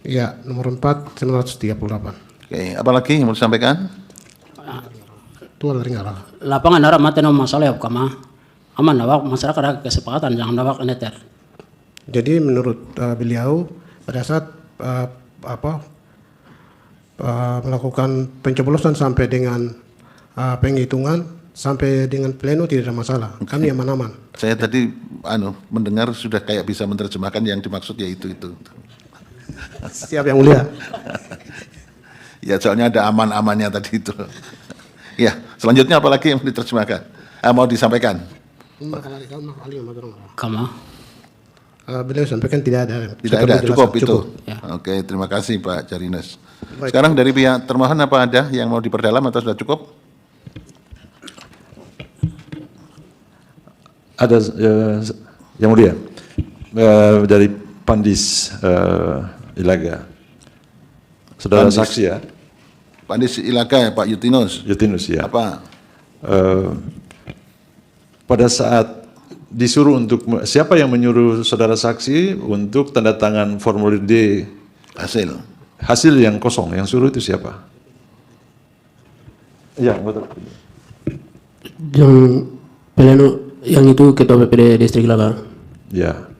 Iya, nomor 4 938. Oke, apa lagi yang mau disampaikan? Itu dari ngalah. Lapangan harap mati nama masalah ya kama. Aman nawak masyarakat ada kesepakatan jangan nawak neter. Jadi menurut beliau pada saat melakukan pencoblosan sampai dengan penghitungan sampai dengan pleno tidak ada masalah. Kami aman-aman. Saya tadi mendengar sudah kayak bisa menerjemahkan yang dimaksud yaitu itu. Siap yang mulia. Ya, soalnya ada aman-amannya tadi itu. Ya, selanjutnya apa lagi yang diterjemahkan? Mau disampaikan? Kama. Beliau sampaikan tidak ada. Tidak ada, cukup itu. Ya. Oke, terima kasih Pak Jarinus. Sekarang dari pihak termohon apa ada yang mau diperdalam atau sudah cukup? Ada yang mulia dari Pandis Ilaga. Saudara Pandis. saksi ya. Pandis Ilaga ya Pak Yutinus. Yutinus ya. Apa? Pada saat disuruh untuk siapa yang menyuruh saudara saksi untuk tanda tangan formulir D hasil yang kosong, yang suruh itu siapa? Ya, betul. Yang pleno yang itu ketua PPD distrik Ilaga. Ya.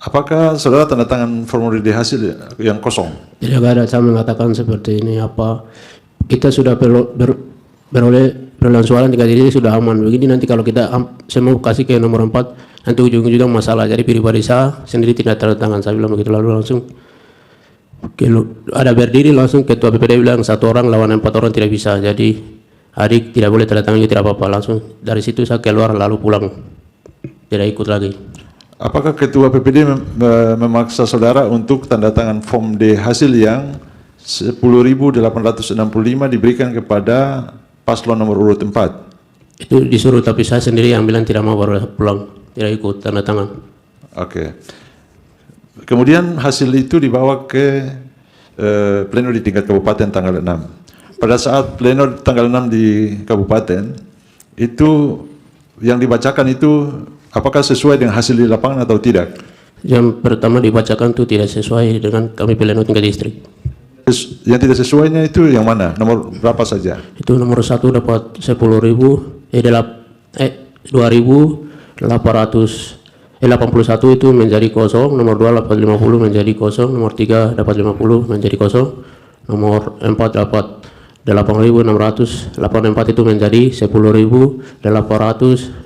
Apakah saudara tanda tangan formulir D hasil yang kosong? Tidak ada, saya mengatakan seperti ini apa kita sudah beroleh perolehan suara tingkat ini sudah aman. Begini nanti kalau kita saya mau kasih ke nomor 4 nanti ujung-ujungnya masalah. Jadi pribadi saya sendiri tidak tanda tangan. Saya bilang begitu lalu langsung ada berdiri langsung ketua PPD bilang 1 orang lawan 4 orang tidak bisa. Jadi adik tidak boleh tanda tangan tidak apa-apa. Langsung dari situ saya keluar lalu pulang tidak ikut lagi. Apakah ketua PPD memaksa saudara untuk tanda tangan form D hasil yang 10.865 diberikan kepada paslon nomor urut 4? Itu disuruh tapi saya sendiri yang bilang tidak mau baru pulang, tidak ikut tanda tangan. Oke. Kemudian hasil itu dibawa ke pleno di tingkat kabupaten tanggal 6. Pada saat pleno tanggal 6 di kabupaten, itu yang dibacakan itu apakah sesuai dengan hasil di lapangan atau tidak? Yang pertama dibacakan itu tidak sesuai dengan kami pleno tingkat distrik. Yang tidak sesuainya itu yang mana? Nomor berapa saja? Itu nomor 1 dapat 2.881 itu menjadi kosong, nomor 2 dapat 50 menjadi kosong, nomor 3 dapat 50 menjadi kosong, nomor 4 dapat 8.684 itu menjadi 10.865.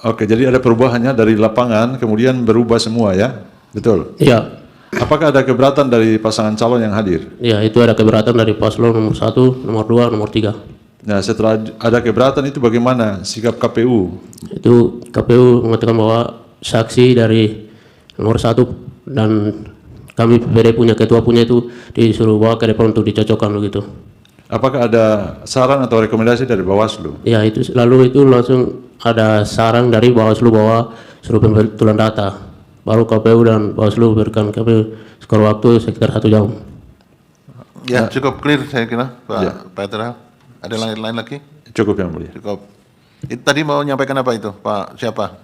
Oke, jadi ada perubahannya dari lapangan kemudian berubah semua ya? Betul? Iya. Apakah ada keberatan dari pasangan calon yang hadir? Ya, itu ada keberatan dari paslon nomor 1, nomor 2, nomor 3. Nah, setelah ada keberatan itu bagaimana sikap KPU? Itu KPU mengatakan bahwa saksi dari nomor 1 dan kami PPD punya ketua punya itu disuruh bawa ke depan untuk dicocokkan begitu. Apakah ada saran atau rekomendasi dari Bawaslu? Ya, itu lalu itu langsung ada saran dari Bawaslu bahwa suruh pembetulan data. Baru KPU dan Bawaslu berikan KPU skor waktu sekitar 1 jam. Ya, cukup clear saya kira, Pak Petra. Ada lain lagi? Cukup yang mulia. Cukup. Itu tadi mau menyampaikan apa itu, Pak? Siapa?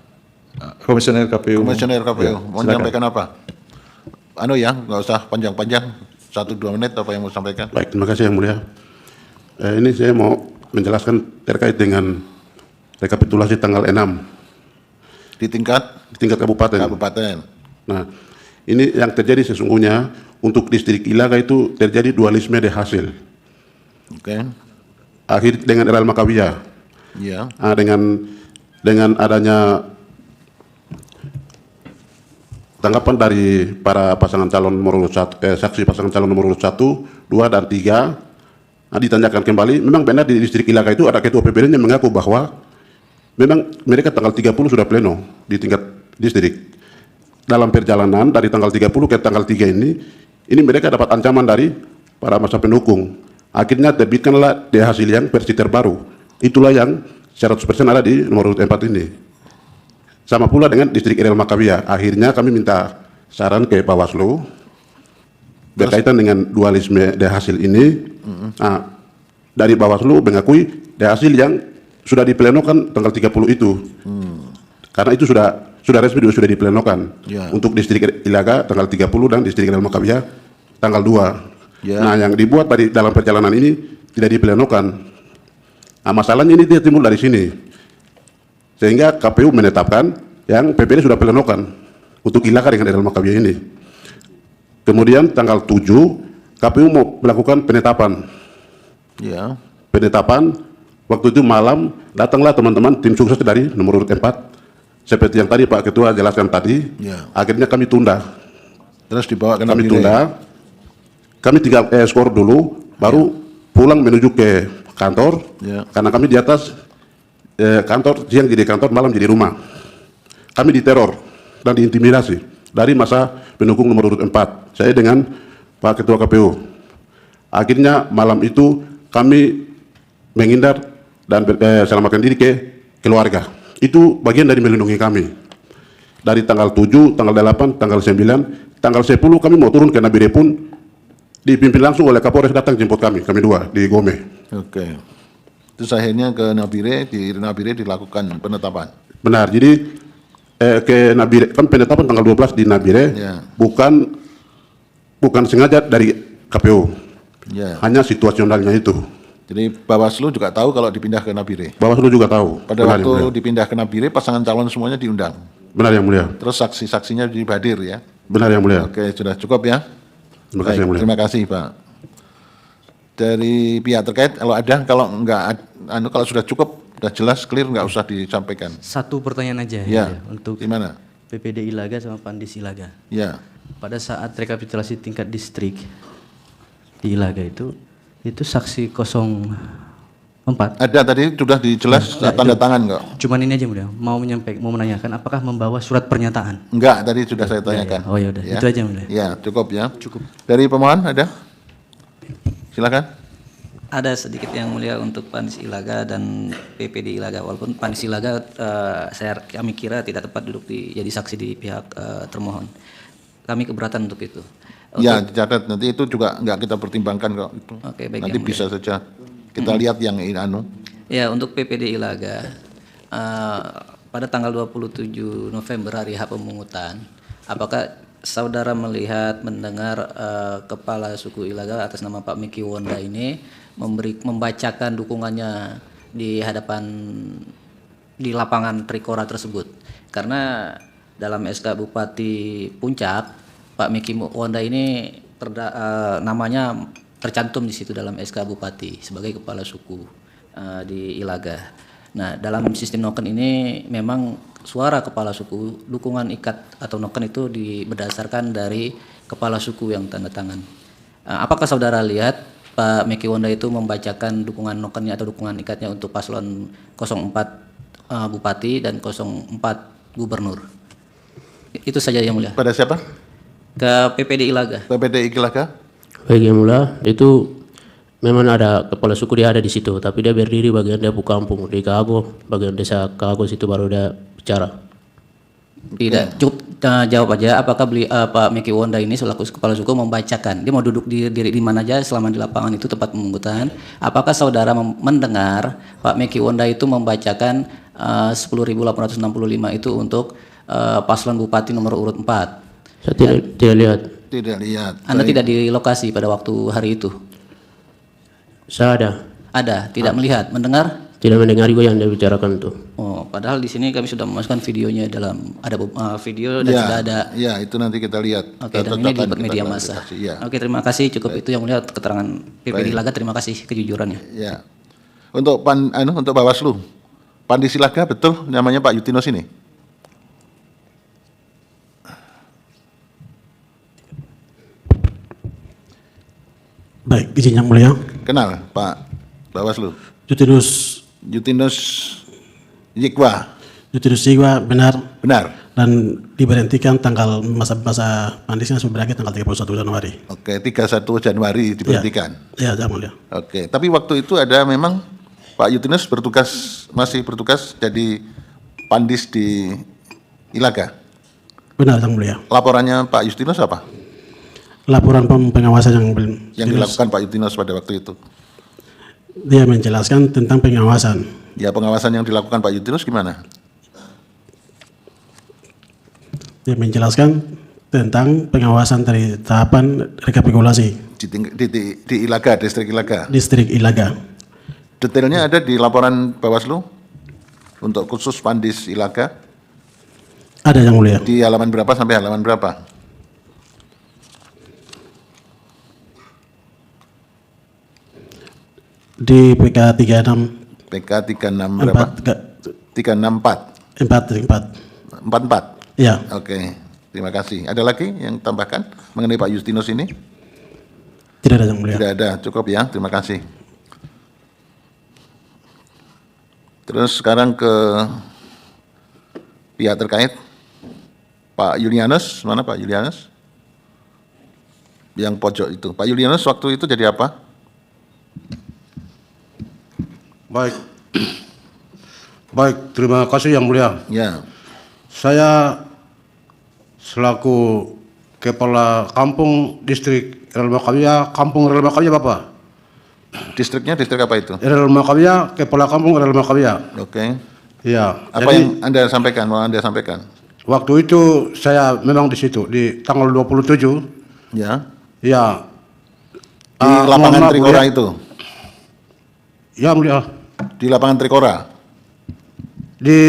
Komisioner KPU. Komisioner KPU. Ya, Mau menyampaikan apa? Anu ya, nggak usah panjang-panjang. 1-2 menit apa yang mau sampaikan? Baik, terima kasih yang mulia. Ini saya mau menjelaskan terkait dengan rekapitulasi tanggal 6 di tingkat kabupaten. Nah, ini yang terjadi sesungguhnya untuk distrik Ilaga itu terjadi dualisme de hasil. Oke. Akhir dengan Eral Makawiyah. Iya. Dengan adanya tanggapan dari para pasangan calon nomor urut 1, saksi pasangan calon nomor urut 1, 2 dan 3, ditanyakan kembali, memang benar di distrik Ilaga itu ada ketua PPD yang mengaku bahwa memang mereka tanggal 30 sudah pleno di tingkat distrik. Dalam perjalanan dari tanggal 30 ke tanggal 3 ini mereka dapat ancaman dari para masa pendukung. Akhirnya terbitkanlah hasil yang versi terbaru. Itulah yang 100% ada di nomor urut 4 ini. Sama pula dengan distrik Eral Makawiyah. Akhirnya kami minta saran ke Bawaslu berkaitan dengan dualisme hasil ini. Nah, dari Bawaslu mengakui hasil yang sudah diplenokan tanggal 30 itu. Karena itu sudah resmi sudah diplenokan. Ya. Untuk distrik Ilaga tanggal 30 dan distrik Eral Makawiyah tanggal 2. Ya. Nah, yang dibuat dalam perjalanan ini tidak diplenokan. Nah, masalahnya ini dia timbul dari sini. Sehingga KPU menetapkan yang PPD sudah plenokan untuk Ilaga dengan Eral Makawiyah ini. Kemudian tanggal 7 KPU mau melakukan penetapan. Ya. Penetapan waktu itu malam datanglah teman-teman tim sukses dari nomor urut 4. Seperti yang tadi Pak Ketua jelaskan tadi. Ya. Akhirnya kami tunda. Terus dibawa ke Kami tunda. Kami tinggal skor dulu, baru pulang menuju ke kantor, karena kami di atas kantor, siang jadi kantor, malam jadi rumah. Kami diteror dan diintimidasi dari masa pendukung nomor urut 4, saya dengan Pak Ketua KPU. Akhirnya malam itu kami menghindar dan selamatkan diri ke keluarga. Itu bagian dari melindungi kami. Dari tanggal 7, tanggal 8, tanggal 9, tanggal 10 kami mau turun ke Nabire pun dipimpin langsung oleh Kapolres datang jemput kami dua di Gome. Oke. Terus akhirnya ke Nabire, di Nabire dilakukan penetapan. Benar. Jadi ke Nabire kan penetapan tanggal 12 di Nabire, bukan sengaja dari KPU. Ya. Hanya situasionalnya itu. Jadi Bawaslu juga tahu kalau dipindah ke Nabire. Bawaslu juga tahu. Pada waktu dipindah ke Nabire, pasangan calon semuanya diundang. Benar yang mulia. Terus saksi-saksinya dihadir ya. Benar yang mulia. Oke, sudah cukup ya. Terima kasih yang mulia. Terima kasih Pak. Dari pihak terkait kalau enggak, kalau sudah cukup, sudah jelas, clear, enggak usah disampaikan. Satu pertanyaan aja ya, untuk gimana? PPD Ilaga sama Pandis Ilaga. Ya. Pada saat rekapitulasi tingkat distrik di Ilaga itu saksi 04. Ada tadi sudah dijelas tanda tangan enggak? Cuman ini aja mulia, mau menanyakan apakah membawa surat pernyataan? Enggak, tadi sudah saya tanyakan. Ya. Oh ya udah, itu aja mulia. Ya, cukup ya. Cukup. Dari pemohon ada? Silakan. Ada sedikit yang mulia untuk Pandis Ilaga dan PPD Ilaga. Walaupun Pandis Ilaga kami kira tidak tepat duduk jadi saksi di pihak termohon. Kami keberatan untuk itu. Ya, dicatat nanti itu juga enggak kita pertimbangkan kok itu. Oke, baik. Nanti bisa saja kita lihat yang Ya, untuk PPD Ilaga pada tanggal 27 November hari H pemungutan, apakah saudara melihat, mendengar kepala suku Ilaga atas nama Pak Miki Wonda ini membacakan dukungannya di lapangan Trikora tersebut, karena dalam SK Bupati Puncak Pak Miki Wonda ini namanya tercantum di situ dalam SK Bupati sebagai kepala suku di Ilaga. Nah, dalam sistem noken ini memang suara kepala suku, dukungan ikat atau noken itu berdasarkan dari kepala suku yang tanda tangan. Apakah saudara lihat Pak Miki Wonda itu membacakan dukungan nokennya atau dukungan ikatnya untuk paslon 04 Bupati dan 04 Gubernur? Itu saja yang mulia. Pada siapa? Ke PPD Ilaga. PPD Ilaga? Baik yang mulia, itu memang ada kepala suku, dia ada di situ, tapi dia berdiri bagian Depu Kampung di Kago, bagian desa Kago situ baru dia bicara. Tidak, cukup jawab aja. Apakah Pak Miki Wonda ini selaku kepala suku membacakan? Dia mau duduk di mana aja selama di lapangan itu tempat pemungutan. Apakah saudara mendengar Pak Miki Wonda itu membacakan 10.865 itu untuk paslon Bupati nomor urut 4? Saya tidak lihat. Tidak lihat. Anda tidak di lokasi pada waktu hari itu? Saya ada. Ada, tidak melihat, mendengar? Tidak mendengar juga yang dia bicarakan itu. Oh, padahal di sini kami sudah memasukkan videonya ada video dan sudah ada. Ya, itu nanti kita lihat. Oke, dan ini di media massa. Ya. Oke, terima kasih. Cukup itu yang mulia keterangan PPD Ilaga. Terima kasih kejujurannya. Ya. Untuk untuk Bawaslu, Pandis Ilaga betul namanya Pak Yutinus ini? Baik, izin yang mulia. Kenal Pak Bawaslu? Yutinus Yikwa. Yutinus Yikwa benar. Benar. Dan diberhentikan tanggal masa pandisnya sudah berakhir tanggal 31 Januari. Oke, 31 Januari diberhentikan. Ya, yang mulia. Oke, tapi waktu itu ada memang Pak Yutinus masih bertugas jadi Pandis di Ilaga. Benar, yang mulia. Laporannya Pak Yutinus apa? Laporan pengawasan yang dilakukan Pak Yutinus pada waktu itu. Dia menjelaskan tentang pengawasan. Ya, pengawasan yang dilakukan Pak Yutinus gimana? Dia menjelaskan tentang pengawasan dari tahapan rekapitulasi. Di Ilaga, distrik Ilaga. Distrik Ilaga. Detailnya ada di laporan Bawaslu untuk khusus Pandis Ilaga. Ada yang mulia. Di halaman berapa sampai halaman berapa? Di PK 36. PK 36 berapa? 364. 44. Ya. Oke, terima kasih. Ada lagi yang tambahkan mengenai Pak Justinus ini? Tidak ada yang mulia. Tidak ada, cukup ya. Terima kasih. Terus sekarang ke pihak terkait. Pak Julianus, mana Pak Julianus? Yang pojok itu. Pak Julianus waktu itu jadi apa? Baik, terima kasih yang mulia. Ya. Saya selaku kepala kampung distrik RL Makawia, kampung RL Makawia Bapak. Distriknya distrik apa itu? RL Makawia, kepala kampung RL Makawia. Oke. Ya. Apa yang Anda sampaikan, mau Anda sampaikan? Waktu itu saya memang di situ, di tanggal 27. Ya. Ya. Di lapangan Trikora itu? Ya mulia. Di lapangan Trikora? Di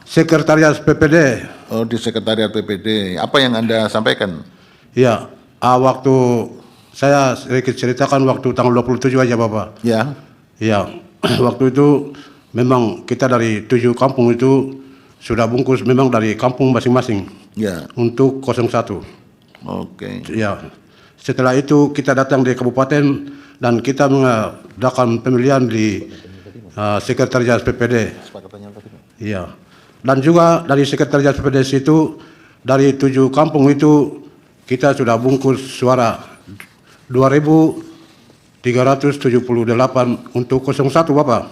sekretariat PPD. Oh, di sekretariat PPD. Apa yang Anda sampaikan? Ya, waktu saya sedikit ceritakan waktu tanggal 27 aja Bapak. Ya. Ya, waktu itu memang kita dari 7 kampung itu sudah bungkus memang dari kampung masing-masing. Ya. Untuk 01. Oke. Ya. Setelah itu kita datang di kabupaten dan kita mengadakan pemilihan di sekretariat PPD. Iya. Dan juga dari sekretariat PPD itu dari 7 kampung itu kita sudah bungkus suara 2.378 untuk 01 Bapak.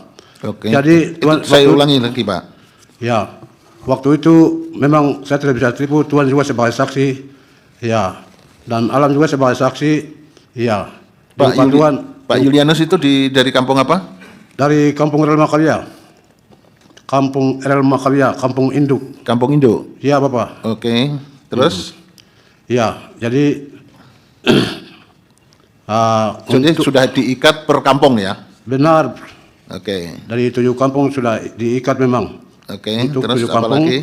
Oke. Jadi saya ulangi lagi Pak. Ya. Waktu itu memang saya tidak bisa tipu, Tuhan juga sebagai saksi. Ya. Dan alam juga sebagai saksi. Ya. Pak Julianus itu dari kampung apa? Dari kampung RL Makawia. Kampung RL Makawia, kampung induk. Kampung induk? Iya Bapak. Oke, terus? Ya, jadi Jadi sudah diikat per kampung ya? benar. Oke. Dari 7 kampung sudah diikat memang. Oke, Untuk terus 7 apa kampung. lagi?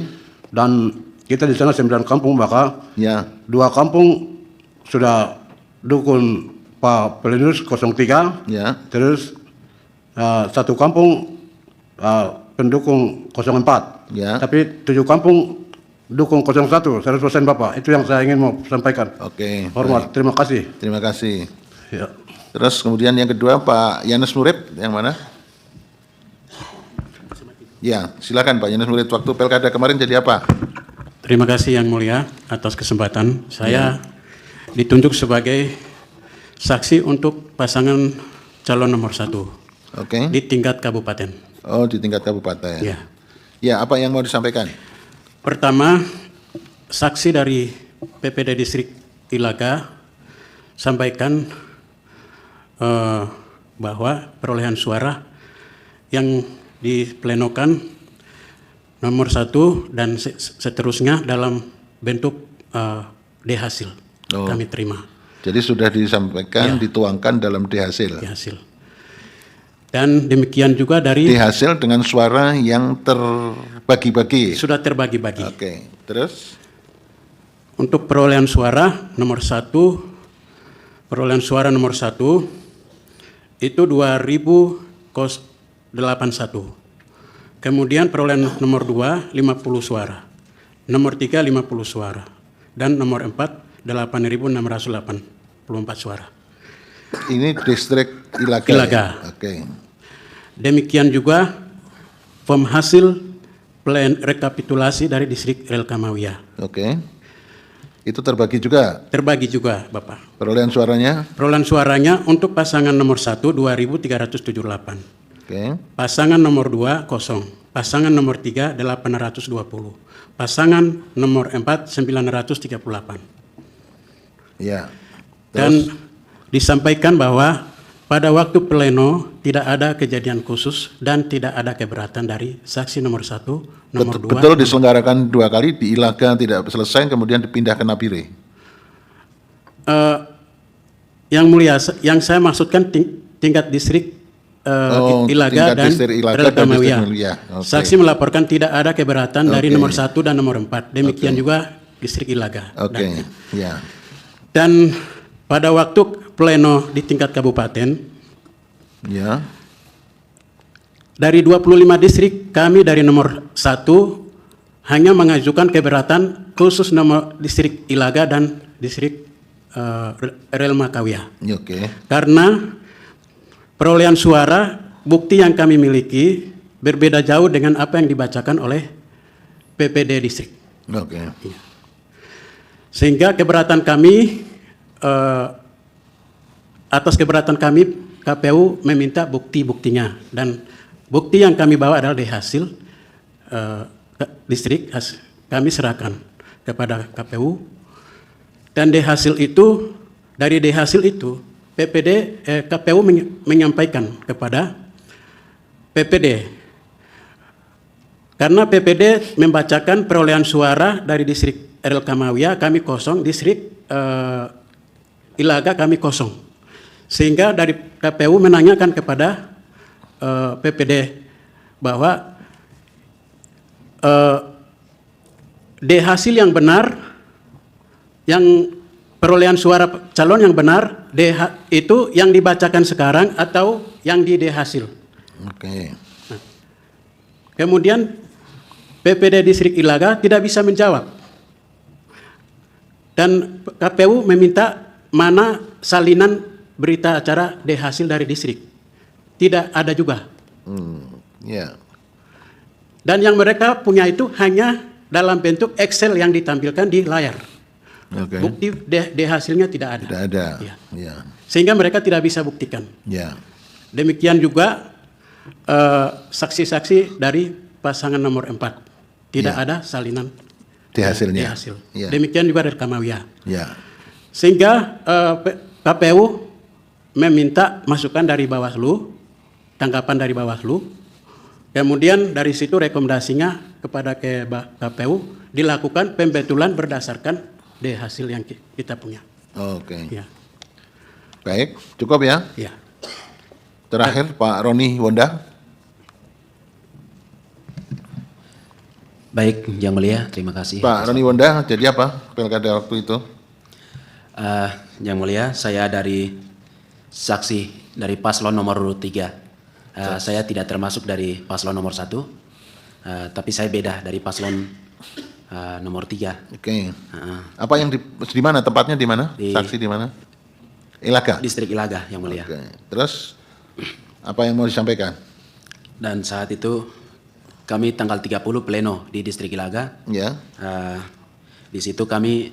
Dan kita di sana 9 kampung, maka Ya. 2 kampung sudah dukun Pak Pelinus 03. Ya. Terus 1 kampung pendukung 04. Ya. Tapi 7 kampung dukung 01, 100% Bapak. Itu yang saya ingin mau sampaikan. Oke. Hormat, terima kasih. Terima kasih. Ya. Terus kemudian yang kedua Pak Yanus Nurib, yang mana? Ya, silakan Pak Yanus Nurib. Waktu pilkada kemarin jadi apa? Terima kasih Yang Mulia atas kesempatan. Saya ditunjuk sebagai saksi untuk pasangan calon nomor 1 Oke. di tingkat kabupaten. Oh, di tingkat kabupaten. Ya. Ya, apa yang mau disampaikan? Pertama, saksi dari PPD Distrik Ilaga sampaikan bahwa perolehan suara yang diplenokan nomor 1 dan seterusnya dalam bentuk D hasil kami terima. Jadi sudah disampaikan, dituangkan dalam D hasil. D hasil. Dan demikian juga dari D hasil dengan suara yang terbagi-bagi. Sudah terbagi-bagi. Oke. Terus? Untuk perolehan suara nomor 1, perolehan suara nomor 1 itu 2081. Kemudian perolehan nomor 2 50 suara. Nomor 3 50 suara. Dan nomor 4 8.684 suara. Ini distrik Ilaga. Ilaga. Ya? Oke. Demikian juga hasil rekapitulasi dari distrik Relkamawiyah. Oke. Itu terbagi juga? Terbagi juga, Bapak. Perolehan suaranya? Perolehan suaranya untuk pasangan nomor 1 2.378. Oke. Pasangan nomor 2 kosong. Pasangan nomor 3 820. Pasangan nomor 4 938. Ya. Dan disampaikan bahwa pada waktu pleno tidak ada kejadian khusus dan tidak ada keberatan dari saksi nomor 1, nomor 2. Betul diselenggarakan 2 kali di Ilaga tidak selesai kemudian dipindah ke Nabire. Yang Mulia, yang saya maksudkan tingkat distrik Ilaga dan Relkamawiyah. Okay. Saksi melaporkan tidak ada keberatan dari nomor 1 dan nomor 4. Demikian juga distrik Ilaga. Oke. Ya. Dan pada waktu pleno di tingkat kabupaten, ya, dari 25 distrik kami dari nomor 1 hanya mengajukan keberatan khusus nomor distrik Ilaga dan distrik Relmakawiyah. Oke. Karena perolehan suara bukti yang kami miliki berbeda jauh dengan apa yang dibacakan oleh PPD distrik. Oke. Sehingga keberatan kami atas keberatan kami KPU meminta bukti-buktinya dan bukti yang kami bawa adalah dari hasil distrik kami serahkan kepada KPU dan dari hasil itu KPU menyampaikan kepada PPD karena PPD membacakan perolehan suara dari distrik Relkamawiyah kami kosong, distrik Ilaga kami kosong. Sehingga dari KPU menanyakan kepada PPD bahwa D hasil yang benar, yang perolehan suara calon yang benar, itu yang dibacakan sekarang atau yang di D hasil. Oke. Nah, kemudian PPD distrik Ilaga tidak bisa menjawab. Dan KPU meminta mana salinan berita acara D hasil dari distrik. Tidak ada juga. Ya. Dan yang mereka punya itu hanya dalam bentuk Excel yang ditampilkan di layar. Oke. Bukti D hasilnya tidak ada. Tidak ada. Ya. Ya. Sehingga mereka tidak bisa buktikan. Ya. Demikian juga saksi-saksi dari pasangan nomor 4. Tidak ada salinan D hasilnya. D hasil. Ya. Demikian juga dari Kamawiyah. Ya. Sehingga KPU meminta masukan dari Bawaslu, tanggapan dari Bawaslu, kemudian dari situ rekomendasinya kepada KPU dilakukan pembetulan berdasarkan di hasil yang kita punya. Oke. Ya. Baik, cukup ya. Ya. Terakhir Pak Roni Wonda. Baik, Yang Mulia, terima kasih. Pak Roni Wonda, jadi apa pilkada waktu itu? Yang Mulia, saya dari saksi dari paslon nomor 3. Saya tidak termasuk dari paslon nomor 1, tapi saya beda dari paslon nomor 3. Oke. Apa yang di mana tempatnya di mana? Saksi di mana? Ilaga. Distrik Ilaga, Yang Mulia. Oke. Terus apa yang mau disampaikan? Dan saat itu kami tanggal 30 pleno di Distrik Ilaga. Ya. Di situ kami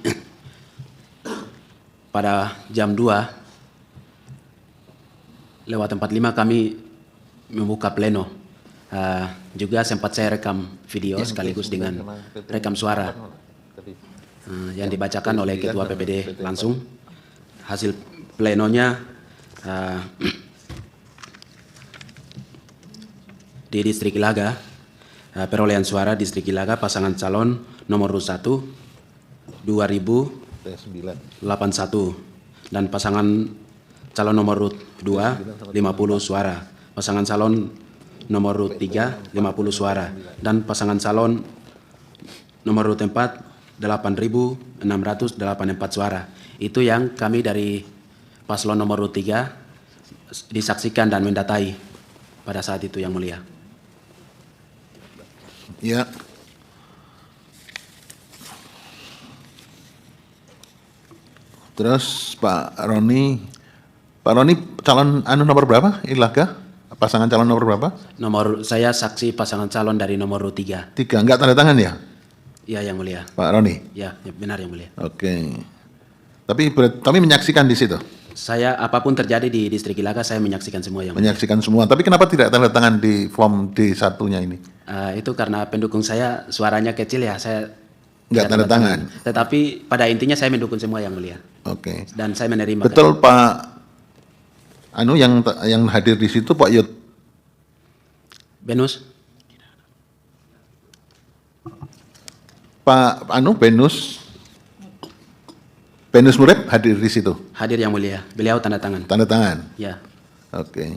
pada jam 2 lewat 45 kami membuka pleno. Juga sempat saya rekam video sekaligus dengan rekam suara yang dibacakan oleh Ketua PPD langsung. Hasil plenonya di Distrik Ilaga, perolehan suara Distrik Ilaga pasangan calon nomor 1 2081 dan pasangan calon nomor 2 50 suara, pasangan calon nomor 3 50 suara dan pasangan calon nomor 4 8.684 suara. Itu yang kami dari paslon nomor 3 disaksikan dan mendatai pada saat itu, Yang Mulia. Ya. Terus Pak Roni calon nomor berapa? Ilaga? Pasangan calon nomor berapa? Saya saksi pasangan calon dari nomor 3. 3, enggak tanda tangan ya? Ya, Yang Mulia. Pak Roni? Ya, benar, Yang Mulia. Oke. Tapi menyaksikan di situ? Saya apapun terjadi di Distrik Ilaga saya menyaksikan semua, Yang Mulia. Menyaksikan semua. Tapi kenapa tidak tanda tangan di form D1-nya ini? Itu karena pendukung saya suaranya kecil ya, saya enggak tanda tangan. Tetapi pada intinya saya mendukung semua, Yang Mulia. Oke. Dan saya menerima. Betul Pak yang hadir di situ Pak Yud Benus. Pak Benus Murib hadir di situ. Hadir, Yang Mulia. Beliau tanda tangan. Tanda tangan. Ya. Oke.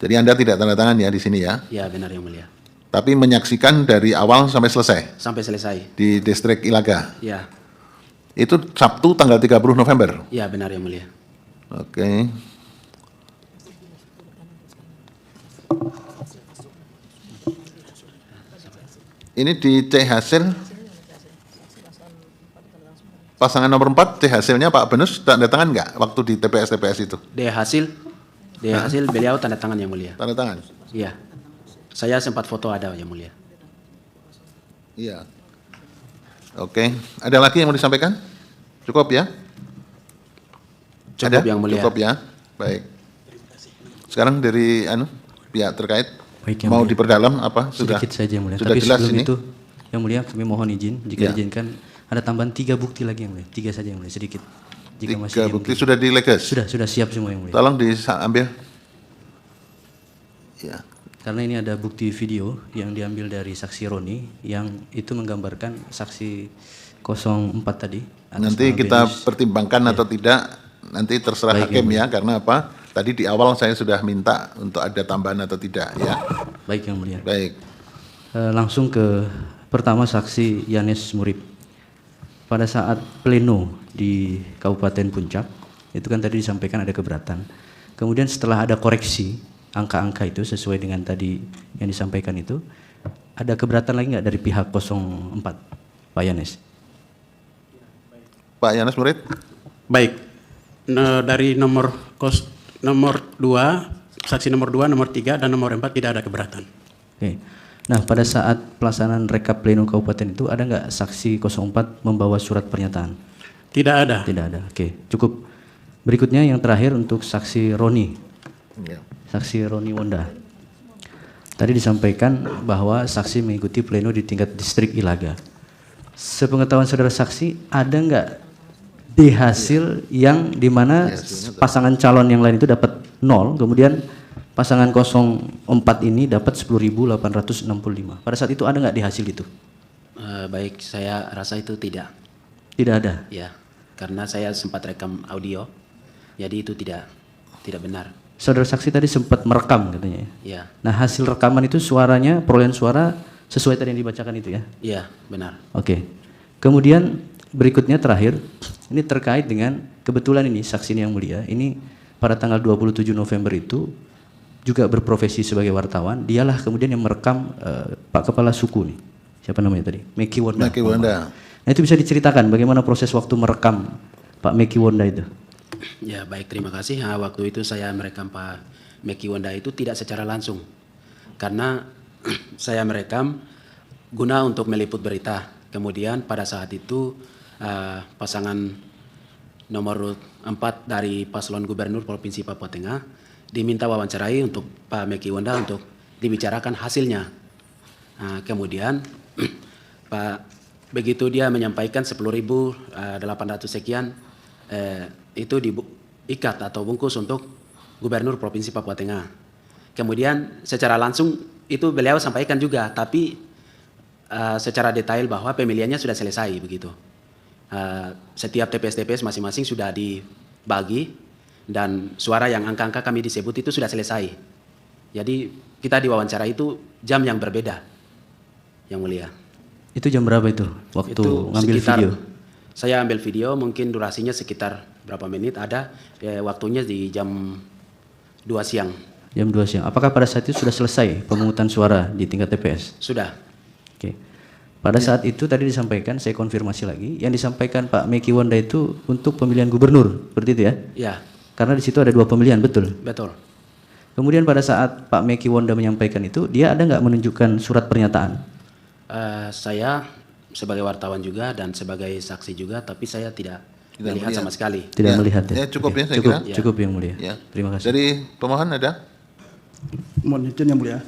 Jadi Anda tidak tanda tangan ya di sini ya? Ya, benar, Yang Mulia. Tapi menyaksikan dari awal sampai selesai? Sampai selesai. Di Distrik Ilaga? Ya. Itu Sabtu tanggal 30 November? Ya, benar, Yang Mulia. Oke. Ini di C hasil pasangan nomor 4, C hasilnya Pak Benus tanda tangan nggak waktu di TPS itu? D hasil beliau tanda tangan, Yang Mulia. Tanda tangan? Iya. Saya sempat foto ada, Yang Mulia. Iya. Oke. Ada lagi yang mau disampaikan? Cukup ya? Cukup, Yang Mulia. Cukup ya. Baik. Sekarang dari pihak terkait. Baik, Yang mau Mulia. diperdalam apa? Sedikit saja, Yang Mulia. Sudah Tapi jelas sebelum ini. itu, Yang Mulia, kami mohon izin, jika Ya. diizinkan, ada tambahan 3 bukti lagi, Yang Mulia. 3 saja, Yang Mulia, sedikit. Jika 3 bukti sudah dilegas? Sudah siap semua, Yang Mulia. Tolong diambil. Ya. Karena ini ada bukti video yang diambil dari saksi Roni, yang itu menggambarkan saksi 04 tadi. atas Nanti nama kita Benus. pertimbangkan atau tidak, nanti terserah Baik, hakim Yang ya, karena apa? Tadi di awal saya sudah minta untuk ada tambahan atau tidak ya. Baik, Yang Mulia. Baik. Langsung ke pertama saksi Yanes Murib. Pada saat pleno di Kabupaten Puncak, itu kan tadi disampaikan ada keberatan. Kemudian setelah ada koreksi angka-angka itu sesuai dengan tadi yang disampaikan itu, ada keberatan lagi nggak dari pihak 04, Pak Yanes? Pak Yanes Murid? Baik. Dari nomor 2, saksi nomor 2, nomor 3, dan nomor 4 tidak ada keberatan. Oke. Nah, pada saat pelaksanaan rekap pleno kabupaten itu ada nggak saksi 04 membawa surat pernyataan? Tidak ada. Tidak ada. Oke, cukup. Berikutnya yang terakhir untuk saksi Roni. Ya. Saksi Roni Wonda. Tadi disampaikan bahwa saksi mengikuti pleno di tingkat distrik Ilaga. Sepengetahuan saudara saksi, ada nggak di hasil yang dimana pasangan calon yang lain itu dapat 0, kemudian pasangan 04 ini dapat 10.865. Pada saat itu ada nggak di hasil itu? Baik, saya rasa itu tidak. Tidak ada. Ya, karena saya sempat rekam audio, jadi itu tidak benar. Saudara saksi tadi sempat merekam katanya. Ya. Nah, hasil rekaman itu suaranya, perolehan suara sesuai tadi yang dibacakan itu ya? Iya, benar. Oke. Kemudian berikutnya terakhir, ini terkait dengan kebetulan ini saksi ini yang mulia, ini pada tanggal 27 November itu juga berprofesi sebagai wartawan, dialah kemudian yang merekam Pak Kepala Suku nih. Siapa namanya tadi? Meki Wonda. Meki Wonda. Nah, itu bisa diceritakan bagaimana proses waktu merekam Pak Meki Wonda itu? Ya, baik, terima kasih. Nah, waktu itu saya merekam Pak Meki Wonda itu tidak secara langsung. Karena saya merekam guna untuk meliput berita. Kemudian pada saat itu pasangan nomor 4 dari paslon gubernur Provinsi Papua Tengah diminta wawancarai untuk Pak Meki Wonda untuk dibicarakan hasilnya. Nah, kemudian begitu dia menyampaikan 10.800 sekian itu diikat atau bungkus untuk gubernur Provinsi Papua Tengah. Kemudian secara langsung itu beliau sampaikan juga, tapi secara detail bahwa pemilihannya sudah selesai begitu. Setiap TPS-TPS masing-masing sudah dibagi dan suara yang angka-angka kami disebut itu sudah selesai. Jadi kita diwawancara itu jam yang berbeda, yang mulia. Itu jam berapa itu? Waktu itu ngambil sekitar, video? Saya ambil video mungkin durasinya sekitar berapa menit, ada waktunya di jam 2 siang. Jam 2 siang. Apakah pada saat itu sudah selesai pemungutan suara di tingkat TPS? Sudah. Oke. Pada saat itu tadi disampaikan, saya konfirmasi lagi, yang disampaikan Pak Meki Wonda itu untuk pemilihan gubernur, seperti itu ya? Ya. Karena di situ ada 2 pemilihan, betul? Betul. Kemudian pada saat Pak Meki Wonda menyampaikan itu, dia ada nggak menunjukkan surat pernyataan? Saya sebagai wartawan juga dan sebagai saksi juga, tapi saya tidak melihat sama sekali. Tidak melihat ya? Ya cukup ya saya cukup, kira. Cukup yang mulia. Ya. Terima kasih. Dari pemohon ada? Mohon izin yang mulia.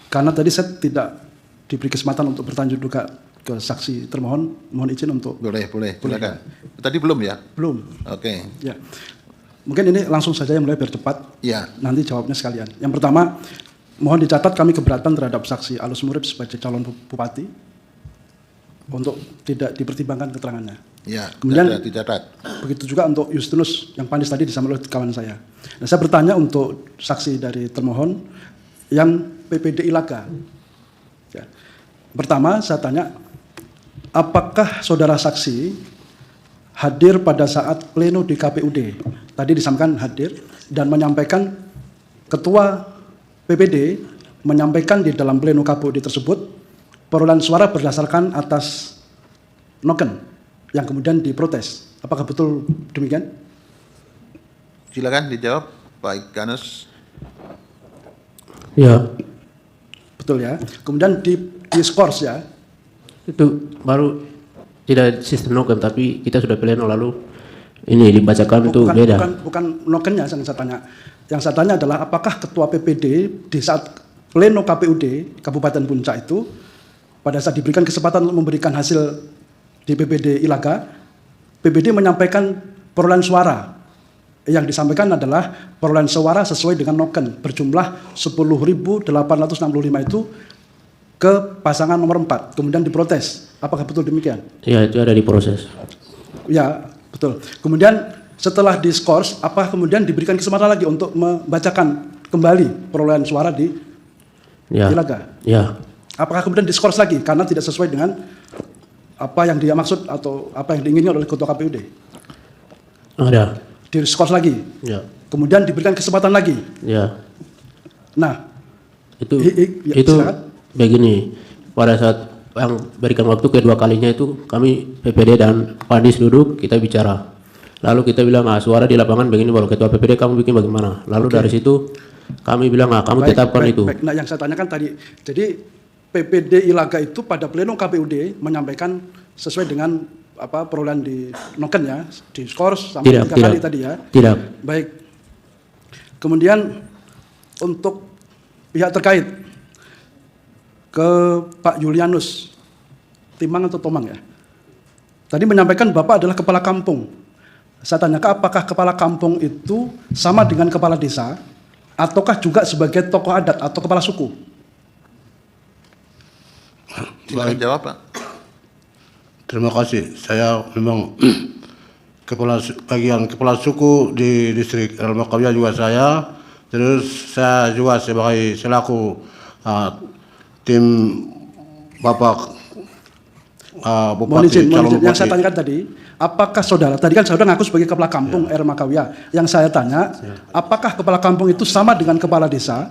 Karena tadi saya tidak diberi kesempatan untuk bertanya juga ke saksi termohon, mohon izin untuk... Boleh, silakan. Tadi belum ya? Belum. Oke. Ya. Mungkin ini langsung saja yang mulai biar cepat. Ya. Nanti jawabnya sekalian. Yang pertama, mohon dicatat kami keberatan terhadap saksi Alus Murib sebagai calon bupati untuk tidak dipertimbangkan keterangannya. Ya, kemudian dicatat. Begitu juga untuk Justinus yang panis tadi disampaikan oleh kawan saya. Nah, saya bertanya untuk saksi dari termohon yang PPD Ilaga. Ya. Pertama, saya tanya, apakah saudara saksi hadir pada saat pleno di KPUD? Tadi disampaikan hadir dan menyampaikan ketua PPD menyampaikan di dalam pleno KPUD tersebut perolehan suara berdasarkan atas noken yang kemudian diprotes. Apakah betul demikian? Silakan dijawab Pak Ikanus. Ya. Betul ya. Kemudian di skors ya. Itu baru tidak sistem noken, tapi kita sudah pleno lalu ini dibacakan itu beda. Bukan nokennya yang saya tanya. Yang saya tanya adalah apakah ketua PPD di saat pleno KPUD Kabupaten Puncak itu pada saat diberikan kesempatan untuk memberikan hasil di PPD Ilaga, PPD menyampaikan perolehan suara. Yang disampaikan adalah perolehan suara sesuai dengan noken berjumlah 10.865 itu ke pasangan nomor 4, kemudian diprotes. Apakah betul demikian? Ya, itu ada di proses. Ya, betul. Kemudian setelah diskors, apa kemudian diberikan kesempatan lagi untuk membacakan kembali perolehan suara di Ilaga? Ya. Apakah kemudian diskors lagi karena tidak sesuai dengan apa yang dia maksud atau apa yang diinginkan oleh ketua KPUD? Ada. Diskors lagi? Ya. Kemudian diberikan kesempatan lagi? Ya. Nah, itu silakan. begini, pada saat yang berikan waktu kedua kalinya itu kami PPD dan Padis duduk, kita bicara. Lalu kita bilang, suara di lapangan begini, baru ketua PPD kamu bikin bagaimana? Lalu dari situ kami bilang, kamu tetapkan itu. Baik. Nah, yang saya tanyakan tadi, jadi PPD Ilaga itu pada pleno KPUD menyampaikan sesuai dengan apa perolehan di noken ya, di skors sampai 3 kali tadi ya. Tidak. Baik. Kemudian untuk pihak terkait ke Pak Julianus, Timang atau Tomang ya. Tadi menyampaikan Bapak adalah kepala kampung. Saya tanyakan apakah kepala kampung itu sama dengan kepala desa ataukah juga sebagai tokoh adat atau kepala suku? Silakan jawab, Pak. Terima kasih. Saya memang bagian kepala suku di distrik El Makawiyah juga saya. Terus saya juga sebagai selaku tim Bapak Mohon Bupati izin, calon yang saya bupati. tanyakan tadi, apakah saudara, tadi kan saudara ngaku sebagai kepala kampung El Makawiyah. Yang saya tanya, apakah kepala kampung itu sama dengan kepala desa?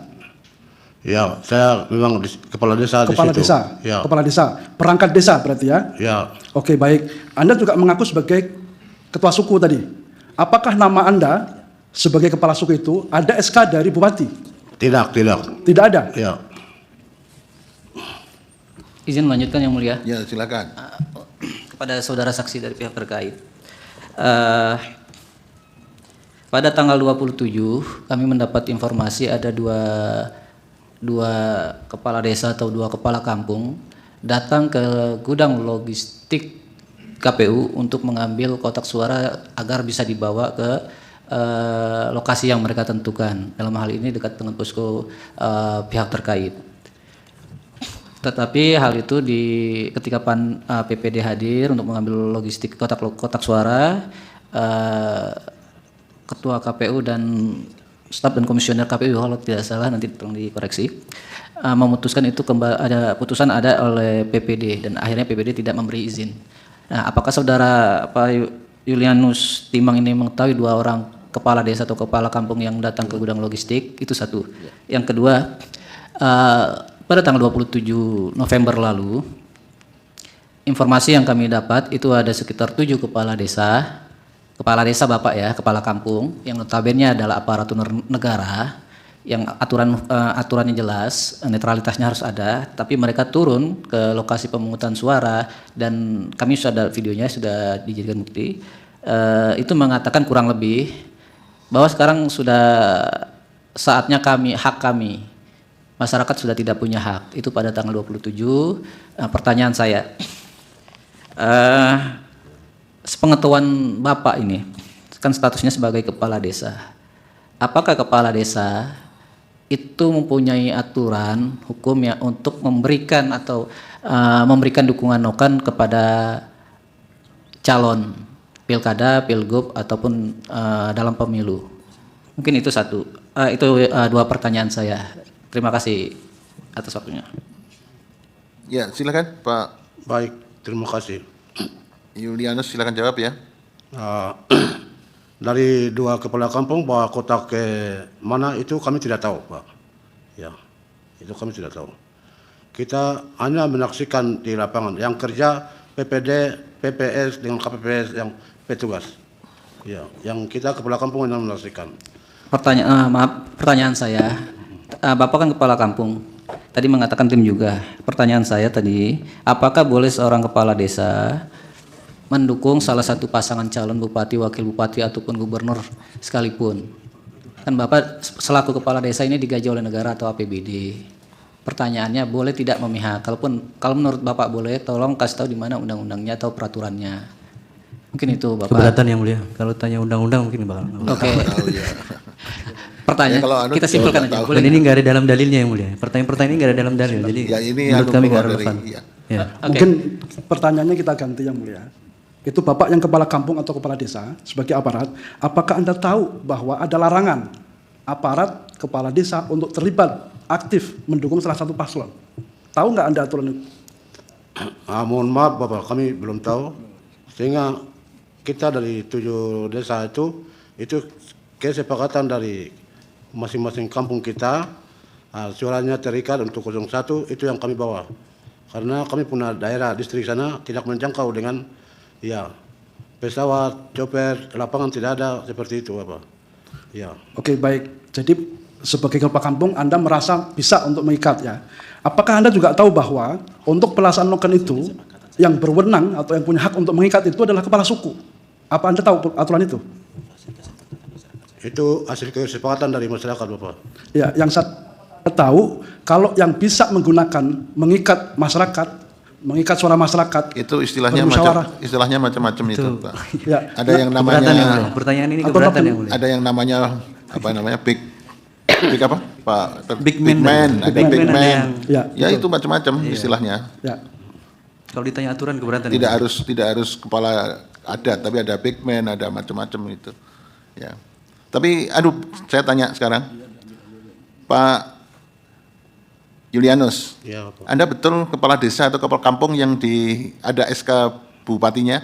Ya, saya memang kepala desa di Kepala situ. desa, Ya. kepala desa, perangkat desa berarti ya? Ya. Oke, baik. Anda juga mengaku sebagai ketua suku tadi. Apakah nama Anda sebagai kepala suku itu ada SK dari bupati? Tidak. Tidak ada? Ya. Izin melanjutkan Yang Mulia. Ya, silakan. Kepada saudara saksi dari pihak terkait. Pada tanggal 27 kami mendapat informasi ada dua kepala desa atau dua kepala kampung datang ke gudang logistik KPU untuk mengambil kotak suara agar bisa dibawa ke lokasi yang mereka tentukan. Dalam hal ini dekat dengan posko pihak terkait. Tetapi hal itu ketika PPD hadir untuk mengambil logistik kotak suara, Ketua KPU dan staf dan komisioner KPU kalau tidak salah nanti tolong dikoreksi, memutuskan itu putusan ada oleh PPD dan akhirnya PPD tidak memberi izin. Nah, apakah saudara Pak Julianus Timang ini mengetahui dua orang kepala desa atau kepala kampung yang datang ke gudang logistik? Itu satu. Yang kedua, pada tanggal 27 November lalu, informasi yang kami dapat itu ada sekitar 7 kepala desa Bapak ya, kepala kampung, yang notabene adalah aparatur negara, yang aturannya jelas, netralitasnya harus ada, tapi mereka turun ke lokasi pemungutan suara dan kami sudah ada videonya, sudah dijadikan bukti, itu mengatakan kurang lebih bahwa sekarang sudah saatnya hak kami, masyarakat sudah tidak punya hak. Itu pada tanggal 27. Pertanyaan saya, sepengetahuan Bapak ini, kan statusnya sebagai kepala desa. Apakah kepala desa itu mempunyai aturan hukum ya untuk memberikan atau memberikan dukungan noken kepada calon pilkada, pilgub ataupun dalam pemilu? Mungkin itu satu. Itu dua pertanyaan saya. Terima kasih atas waktunya. Ya, silakan Pak. Baik, terima kasih. Julianus, silakan jawab ya. Dari dua kepala kampung bahwa kotak ke mana itu kami tidak tahu, Pak. Ya, itu kami tidak tahu. Kita hanya menyaksikan di lapangan yang kerja PPD, PPS dengan KPPS yang petugas. Ya, yang kita kepala kampung hanya menyaksikan. Pertanyaan saya, Bapak kan kepala kampung. Tadi mengatakan tim juga. Pertanyaan saya tadi, apakah boleh seorang kepala desa mendukung salah satu pasangan calon bupati, wakil bupati ataupun gubernur sekalipun? Kan Bapak selaku kepala desa ini digaji oleh negara atau APBD. Pertanyaannya, boleh tidak memihak? Kalau menurut Bapak boleh, tolong kasih tahu di mana undang-undangnya atau peraturannya. Mungkin itu Bapak. Keberatan Yang Mulia. Kalau tanya undang-undang mungkin bakal. Oke. Pertanyaan, kita simpulkan aja. Dan ini nggak ada dalam dalilnya Yang Mulia. Pertanyaan-pertanyaan ini nggak ada dalam dalil. Jadi ya, ini menurut kami nggak relevan. Ya. Mungkin pertanyaannya kita ganti Yang Mulia. Itu Bapak yang kepala kampung atau kepala desa sebagai aparat, apakah Anda tahu bahwa ada larangan aparat kepala desa untuk terlibat aktif mendukung salah satu paslon? Tahu nggak Anda aturan itu? Mohon maaf Bapak, kami belum tahu. Sehingga kita dari 7 desa itu kesepakatan dari masing-masing kampung kita, suaranya terikat untuk 01, itu yang kami bawa. Karena kami punya daerah distrik sana tidak menjangkau dengan ya pesawat, chopper, lapangan tidak ada seperti itu Bapak. Ya. Oke, baik. Jadi sebagai kepala kampung Anda merasa bisa untuk mengikat ya. Apakah Anda juga tahu bahwa untuk pelaksanaan noken itu yang berwenang atau yang punya hak untuk mengikat itu adalah kepala suku? Apa Anda tahu aturan itu? Itu hasil kesepakatan dari masyarakat Bapak. Ya, yang saya tahu kalau yang bisa menggunakan mengikat masyarakat, mengikat suara masyarakat itu istilahnya macam-macam itu Pak. Ya. Ada yang namanya pertanyaan ini keberatan Yang Mulia. Ada yang namanya big apa Pak? Big man. Ada big man. Ya, ya itu macam-macam istilahnya. Ya. Kalau ditanya aturan keberatan. Tidak harus kepala adat, tapi ada bigman, ada macam-macam itu. Ya. Tapi saya tanya sekarang, Pak Julianus, Ya, Pak. Anda betul kepala desa atau kepala kampung yang ada SK bupatinya?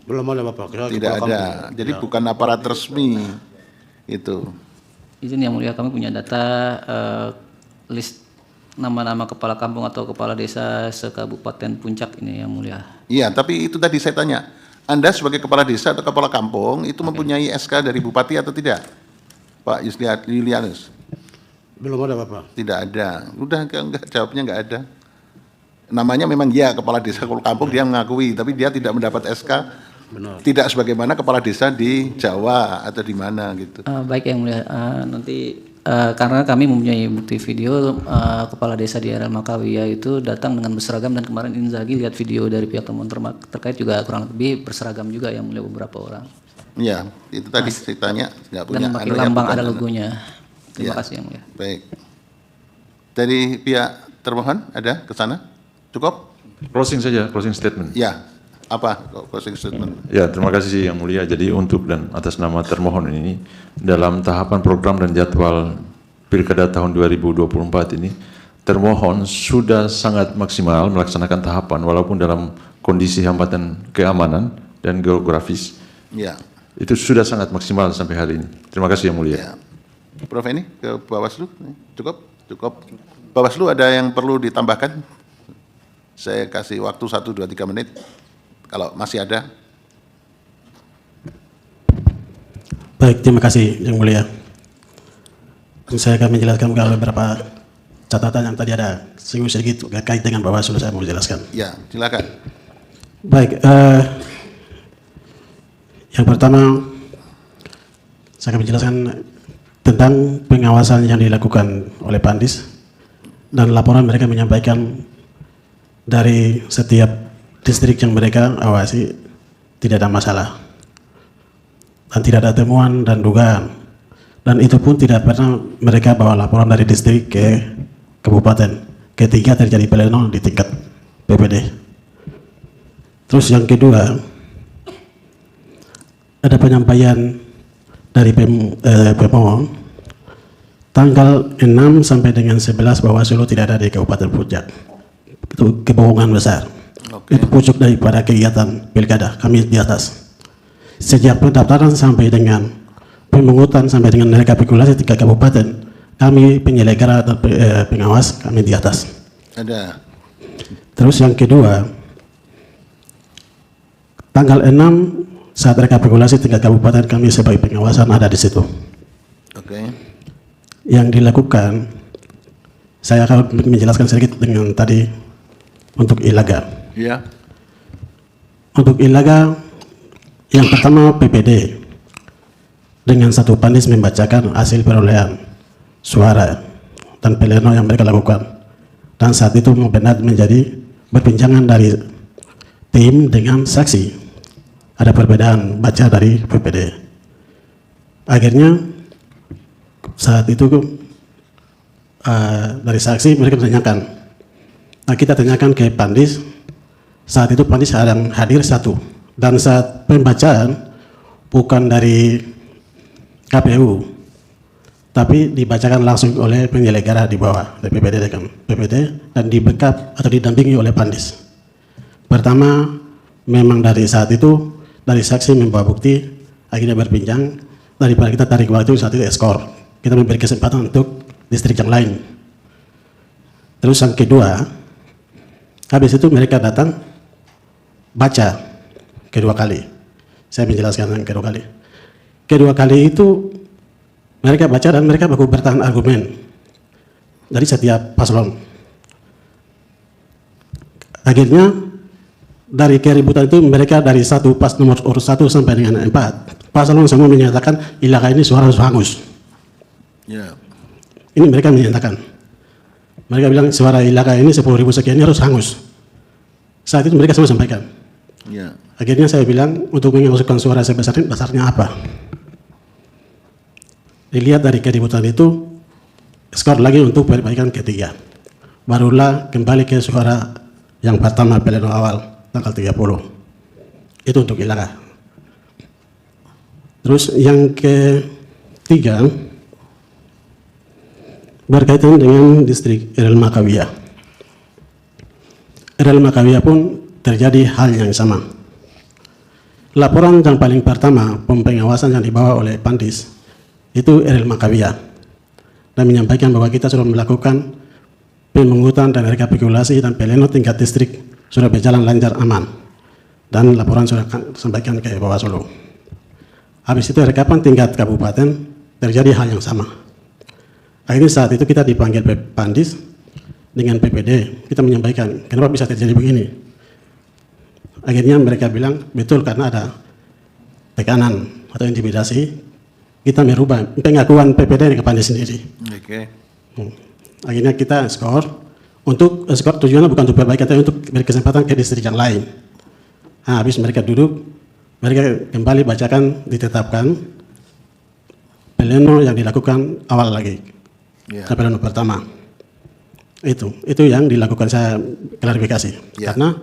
Belum ada Bapak. Tidak ada. Jadi bukan aparat resmi itu. Izin Yang Mulia, kami punya data list nama-nama kepala kampung atau kepala desa se-Kabupaten Puncak ini Yang Mulia. Iya, tapi itu tadi saya tanya. Anda sebagai kepala desa atau kepala kampung itu mempunyai SK dari bupati atau tidak? Pak Julianus? Belum ada Bapak. Tidak ada. Udah enggak, jawabnya enggak ada. Namanya memang ya kepala desa kepala kampung, dia mengakui, tapi dia tidak mendapat SK. Benar. Tidak sebagaimana kepala desa di Jawa atau di mana gitu. Baik Yang Mulia, nanti karena kami mempunyai bukti video kepala desa di area Makawia itu datang dengan berseragam, dan kemarin Inzaghi lihat video dari pihak temuan terkait juga kurang lebih berseragam juga Yang Mulia, beberapa orang. Ya, itu tadi saya tanya nggak punya. Dan pakai lambang ada logonya. Terima kasih Yang Mulia. Baik. Dari pihak termohon ada ke sana? Cukup? Closing saja, closing statement. Ya. Apa closing statement? Ya, terima kasih Yang Mulia. Jadi untuk dan atas nama termohon ini, dalam tahapan program dan jadwal Pilkada tahun 2024 ini, termohon sudah sangat maksimal melaksanakan tahapan walaupun dalam kondisi hambatan keamanan dan geografis. Ya. Itu sudah sangat maksimal sampai hari ini. Terima kasih Yang Mulia. Ya. Prof ini ke Bawaslu, cukup? Cukup. Bawaslu ada yang perlu ditambahkan? Saya kasih waktu 1, 2, 3 menit. Kalau masih ada. Baik, terima kasih Yang Mulia. Saya akan menjelaskan beberapa catatan yang tadi ada singgung sedikit terkait dengan Bawaslu, saya mau menjelaskan. Ya, silakan. Baik, yang pertama saya akan menjelaskan tentang pengawasan yang dilakukan oleh Pandis dan laporan mereka menyampaikan dari setiap distrik yang mereka awasi tidak ada masalah dan tidak ada temuan dan dugaan, dan itu pun tidak pernah mereka bawa laporan dari distrik ke kabupaten ketika terjadi pleno di tingkat PPD. Terus yang kedua, ada penyampaian dari pemohon tanggal 6 sampai dengan 11 Bawaslu tidak ada di Kabupaten Puncak. Itu kebohongan besar. Itu pucuk daripada kegiatan pilkada kami di atas. Sejak pendaftaran sampai dengan pemungutan sampai dengan rekapitulasi 3 kabupaten, kami penyelenggara atau pengawas kami di atas. Ada. Terus yang kedua, tanggal 6 saat rekapitulasi 3 kabupaten kami sebagai pengawasan ada di situ. Oke. Yang dilakukan, saya akan menjelaskan sedikit dengan tadi untuk Ilaga. Ya. Untuk Ilaga, yang pertama PPD dengan satu Pandis membacakan hasil perolehan suara dan pleno yang mereka lakukan, dan saat itu benar menjadi perbincangan dari tim dengan saksi. Ada perbedaan baca dari PPD. Akhirnya saat itu dari saksi mereka menanyakan. Nah, kita tanyakan ke Pandis. Saat itu Pandis yang hadir 1, dan saat pembacaan bukan dari KPU, tapi dibacakan langsung oleh penyelenggara di bawah dari PPD dengan PPD dan di backup atau didampingi oleh Pandis. Pertama, memang dari saat itu dari saksi membawa bukti, akhirnya berbincang, daripada kita tarik waktu saat itu skor, kita memberi kesempatan untuk distrik yang lain. Terus yang kedua, habis itu mereka datang baca kedua kali. Saya menjelaskan yang kedua kali. Kedua kali itu mereka baca dan mereka baku bertahan argumen dari setiap paslon. Akhirnya dari keributan itu mereka dari pas nomor urut 1 sampai dengan 4 paslon semua menyatakan Ilaga ini suara harus hangus. Ya. Ini mereka menyatakan, mereka bilang suara Ilaga ini 10.000 sekian ini harus hangus. Saat itu mereka semua sampaikan. Ya. Akhirnya saya bilang untuk mengajukan suara sebesar ini dasarnya apa? Dilihat dari keributan itu, skor lagi untuk perbaikan ketiga. Barulah kembali ke suara Yang pertama pleno awal tanggal 30. Itu untuk Ilaga. Terus yang ketiga berkaitan dengan distrik RL Makawiyah. RL Makawiyah pun terjadi hal yang sama. Laporan yang paling pertama pengawasan yang dibawa oleh Pandis itu RL Makawiyah dan menyampaikan bahwa kita sudah melakukan pemungutan dan rekapitulasi dan pleno tingkat distrik sudah berjalan lancar aman dan laporan sudah sampaikan ke Bawaslu. Habis itu rekapan tingkat kabupaten terjadi hal yang sama. Akhirnya saat itu kita dipanggil Pandis dengan PPD, kita menyampaikan kenapa bisa terjadi begini. Akhirnya mereka bilang betul karena ada tekanan atau intimidasi, kita merubah pengakuan PPD ke Pandis sendiri. Oke. Akhirnya kita skor, untuk skor tujuannya bukan untuk perbaikan tapi untuk beri kesempatan ke distrik yang lain. Nah, habis mereka duduk, mereka kembali bacakan, ditetapkan pleno yang dilakukan awal lagi, pleno pertama. Itu yang dilakukan, saya klarifikasi. Karena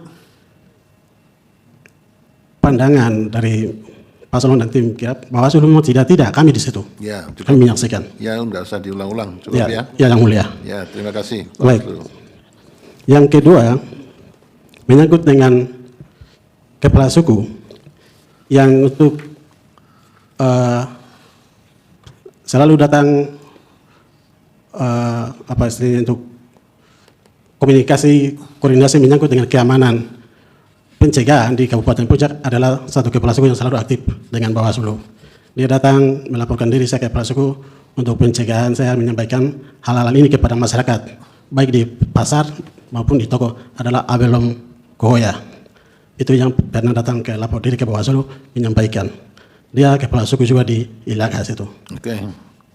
pandangan dari paslon dan tim kirap Bawaslu tidak kami di situ. Ya, kami menyaksikan. Ya, enggak usah diulang-ulang, cukup ya. Ya, yang mulia. Ya, terima kasih. Baik. Yang kedua menyangkut dengan kepala suku yang untuk selalu datang apa istilahnya untuk komunikasi koordinasi menyangkut dengan keamanan pencegahan di Kabupaten Puncak adalah satu kepala suku yang selalu aktif dengan Bawaslu. Dia datang melaporkan diri saya kepala suku untuk pencegahan, saya menyampaikan hal-hal ini kepada masyarakat baik di pasar maupun di toko adalah Abelom Kohoya. Itu yang pernah datang ke lapor diri ke Bawaslu menyampaikan. Dia kepala suku juga di Ilaga situ. Oke.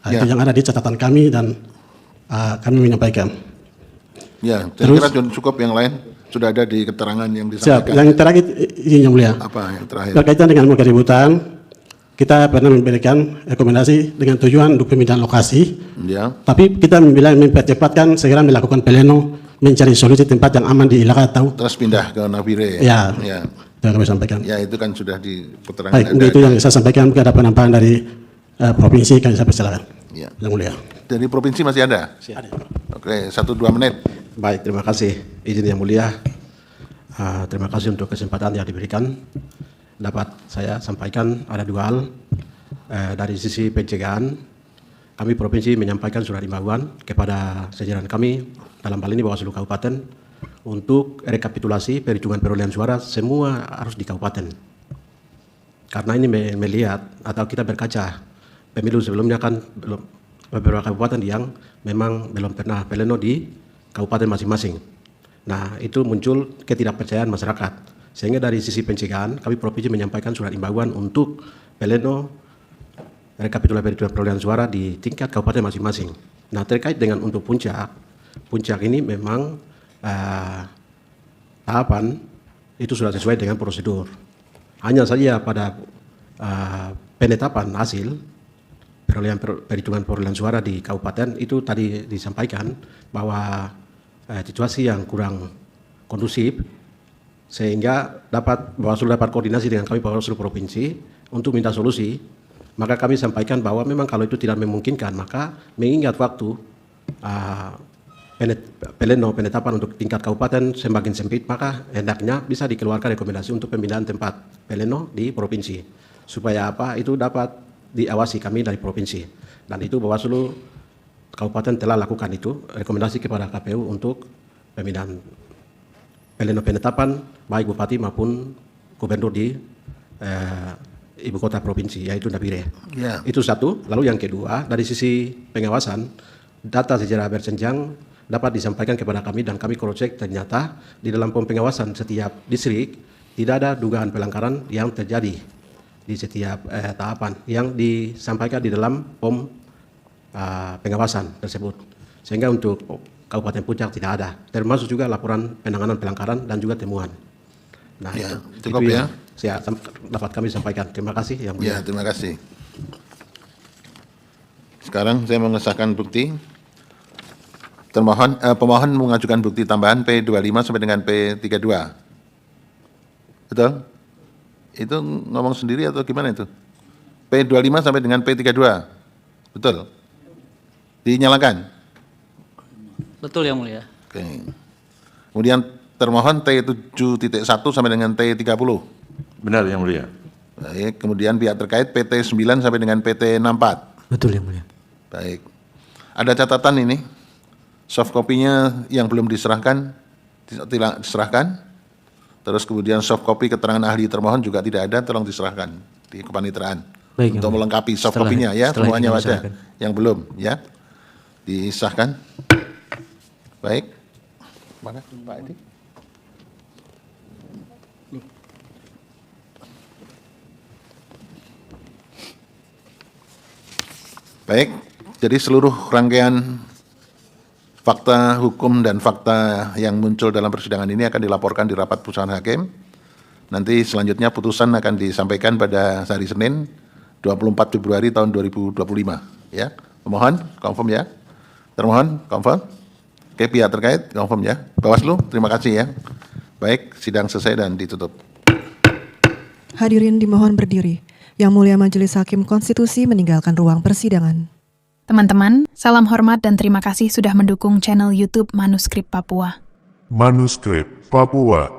Itu yang ada di catatan kami dan kami menyampaikan. Ya, saya kira cukup, yang lain sudah ada di keterangan yang disampaikan. Siap. Yang terakhir izin yang mulia. Apa yang terakhir? Berkaitan dengan keributan, kita pernah memberikan rekomendasi dengan tujuan untuk pemindahan lokasi. Ya. Tapi kita mempercepatkan segera melakukan pleno mencari solusi tempat yang aman di Ilaga tahu. Terus pindah ke Nabire. Ya. Ya. Yang kami sampaikan. Ya, itu kan sudah di keterangan. Baik, itu yang saya sampaikan. Mungkin ada penambahan dari provinsi, kami saya persilakan. Ya. Yang mulia. Dari provinsi masih ada? Ada. Oke, 1-2 menit. Baik, terima kasih. Izin yang mulia. Terima kasih untuk kesempatan yang diberikan. Dapat saya sampaikan ada dua hal. Dari sisi pencegahan, kami provinsi menyampaikan surat himbauan kepada jajaran kami dalam hal ini Bawaslu Kabupaten untuk rekapitulasi perhitungan perolehan suara semua harus di kabupaten. Karena ini melihat atau kita berkaca pemilu sebelumnya kan belum beberapa kabupaten yang memang belum pernah pleno di kabupaten masing-masing. Nah, itu muncul ketidakpercayaan masyarakat. Sehingga dari sisi pencegahan, kami provinsi menyampaikan surat himbauan untuk pleno rekapitulasi perhitungan perolehan suara di tingkat kabupaten masing-masing. Nah, terkait dengan untuk puncak ini memang tahapan itu sudah sesuai dengan prosedur. Hanya saja pada penetapan hasil perhitungan perolehan suara di kabupaten itu tadi disampaikan bahwa situasi yang kurang kondusif sehingga Bawaslu dapat koordinasi dengan kami Bawaslu provinsi untuk minta solusi. Maka kami sampaikan bahwa memang kalau itu tidak memungkinkan maka mengingat waktu penetapan untuk tingkat kabupaten semakin sempit maka hendaknya bisa dikeluarkan rekomendasi untuk pemindahan tempat pleno di provinsi supaya apa itu dapat diawasi kami dari provinsi dan itu Bawaslu Kabupaten telah lakukan itu rekomendasi kepada KPU untuk pemindahan pleno penetapan baik bupati maupun gubernur di ibu kota provinsi yaitu Nabire. Ya. Itu satu. Lalu yang kedua dari sisi pengawasan data sejarah berjenjang dapat disampaikan kepada kami dan kami cross check ternyata di dalam pom pengawasan setiap distrik tidak ada dugaan pelanggaran yang terjadi di setiap tahapan yang disampaikan di dalam pom pengawasan tersebut. Sehingga untuk Kabupaten Puncak tidak ada. Termasuk juga laporan penanganan pelanggaran dan juga temuan. Nah, ya, itu ya. Yang dapat kami sampaikan. Terima kasih yang mulia. Ya, terima kasih. Sekarang saya mengesahkan bukti Pemohon mengajukan bukti tambahan P25 sampai dengan P32. Betul? Itu ngomong sendiri atau gimana itu? P25 sampai dengan P32. Betul? Dinyalakan? Betul Yang Mulia. Oke. Kemudian termohon T7.1 sampai dengan T30. Benar Yang Mulia. Baik, kemudian pihak terkait PT 9 sampai dengan PT 64. Betul Yang Mulia. Baik. Ada catatan ini, soft copy-nya yang belum diserahkan, tidak diserahkan. Terus kemudian soft copy keterangan ahli termohon juga tidak ada, tolong diserahkan di kepanitraan. Baik, untuk melengkapi soft setelah- copy-nya ya, setelah semuanya ini ada. diserahkan. Yang belum ya. Disahkan. Baik. Mana Pak Edi? Baik, jadi seluruh rangkaian fakta hukum dan fakta yang muncul dalam persidangan ini akan dilaporkan di rapat putusan hakim. Nanti selanjutnya putusan akan disampaikan pada hari Senin 24 Februari tahun 2025. Ya, pemohon confirm ya. Termohon confirm. Oke, pihak terkait confirm ya. Bawaslu, terima kasih ya. Baik, sidang selesai dan ditutup. Hadirin dimohon berdiri. Yang Mulia Majelis Hakim Konstitusi meninggalkan ruang persidangan. Teman-teman, salam hormat dan terima kasih sudah mendukung channel YouTube Manuskrip Papua. Manuskrip Papua.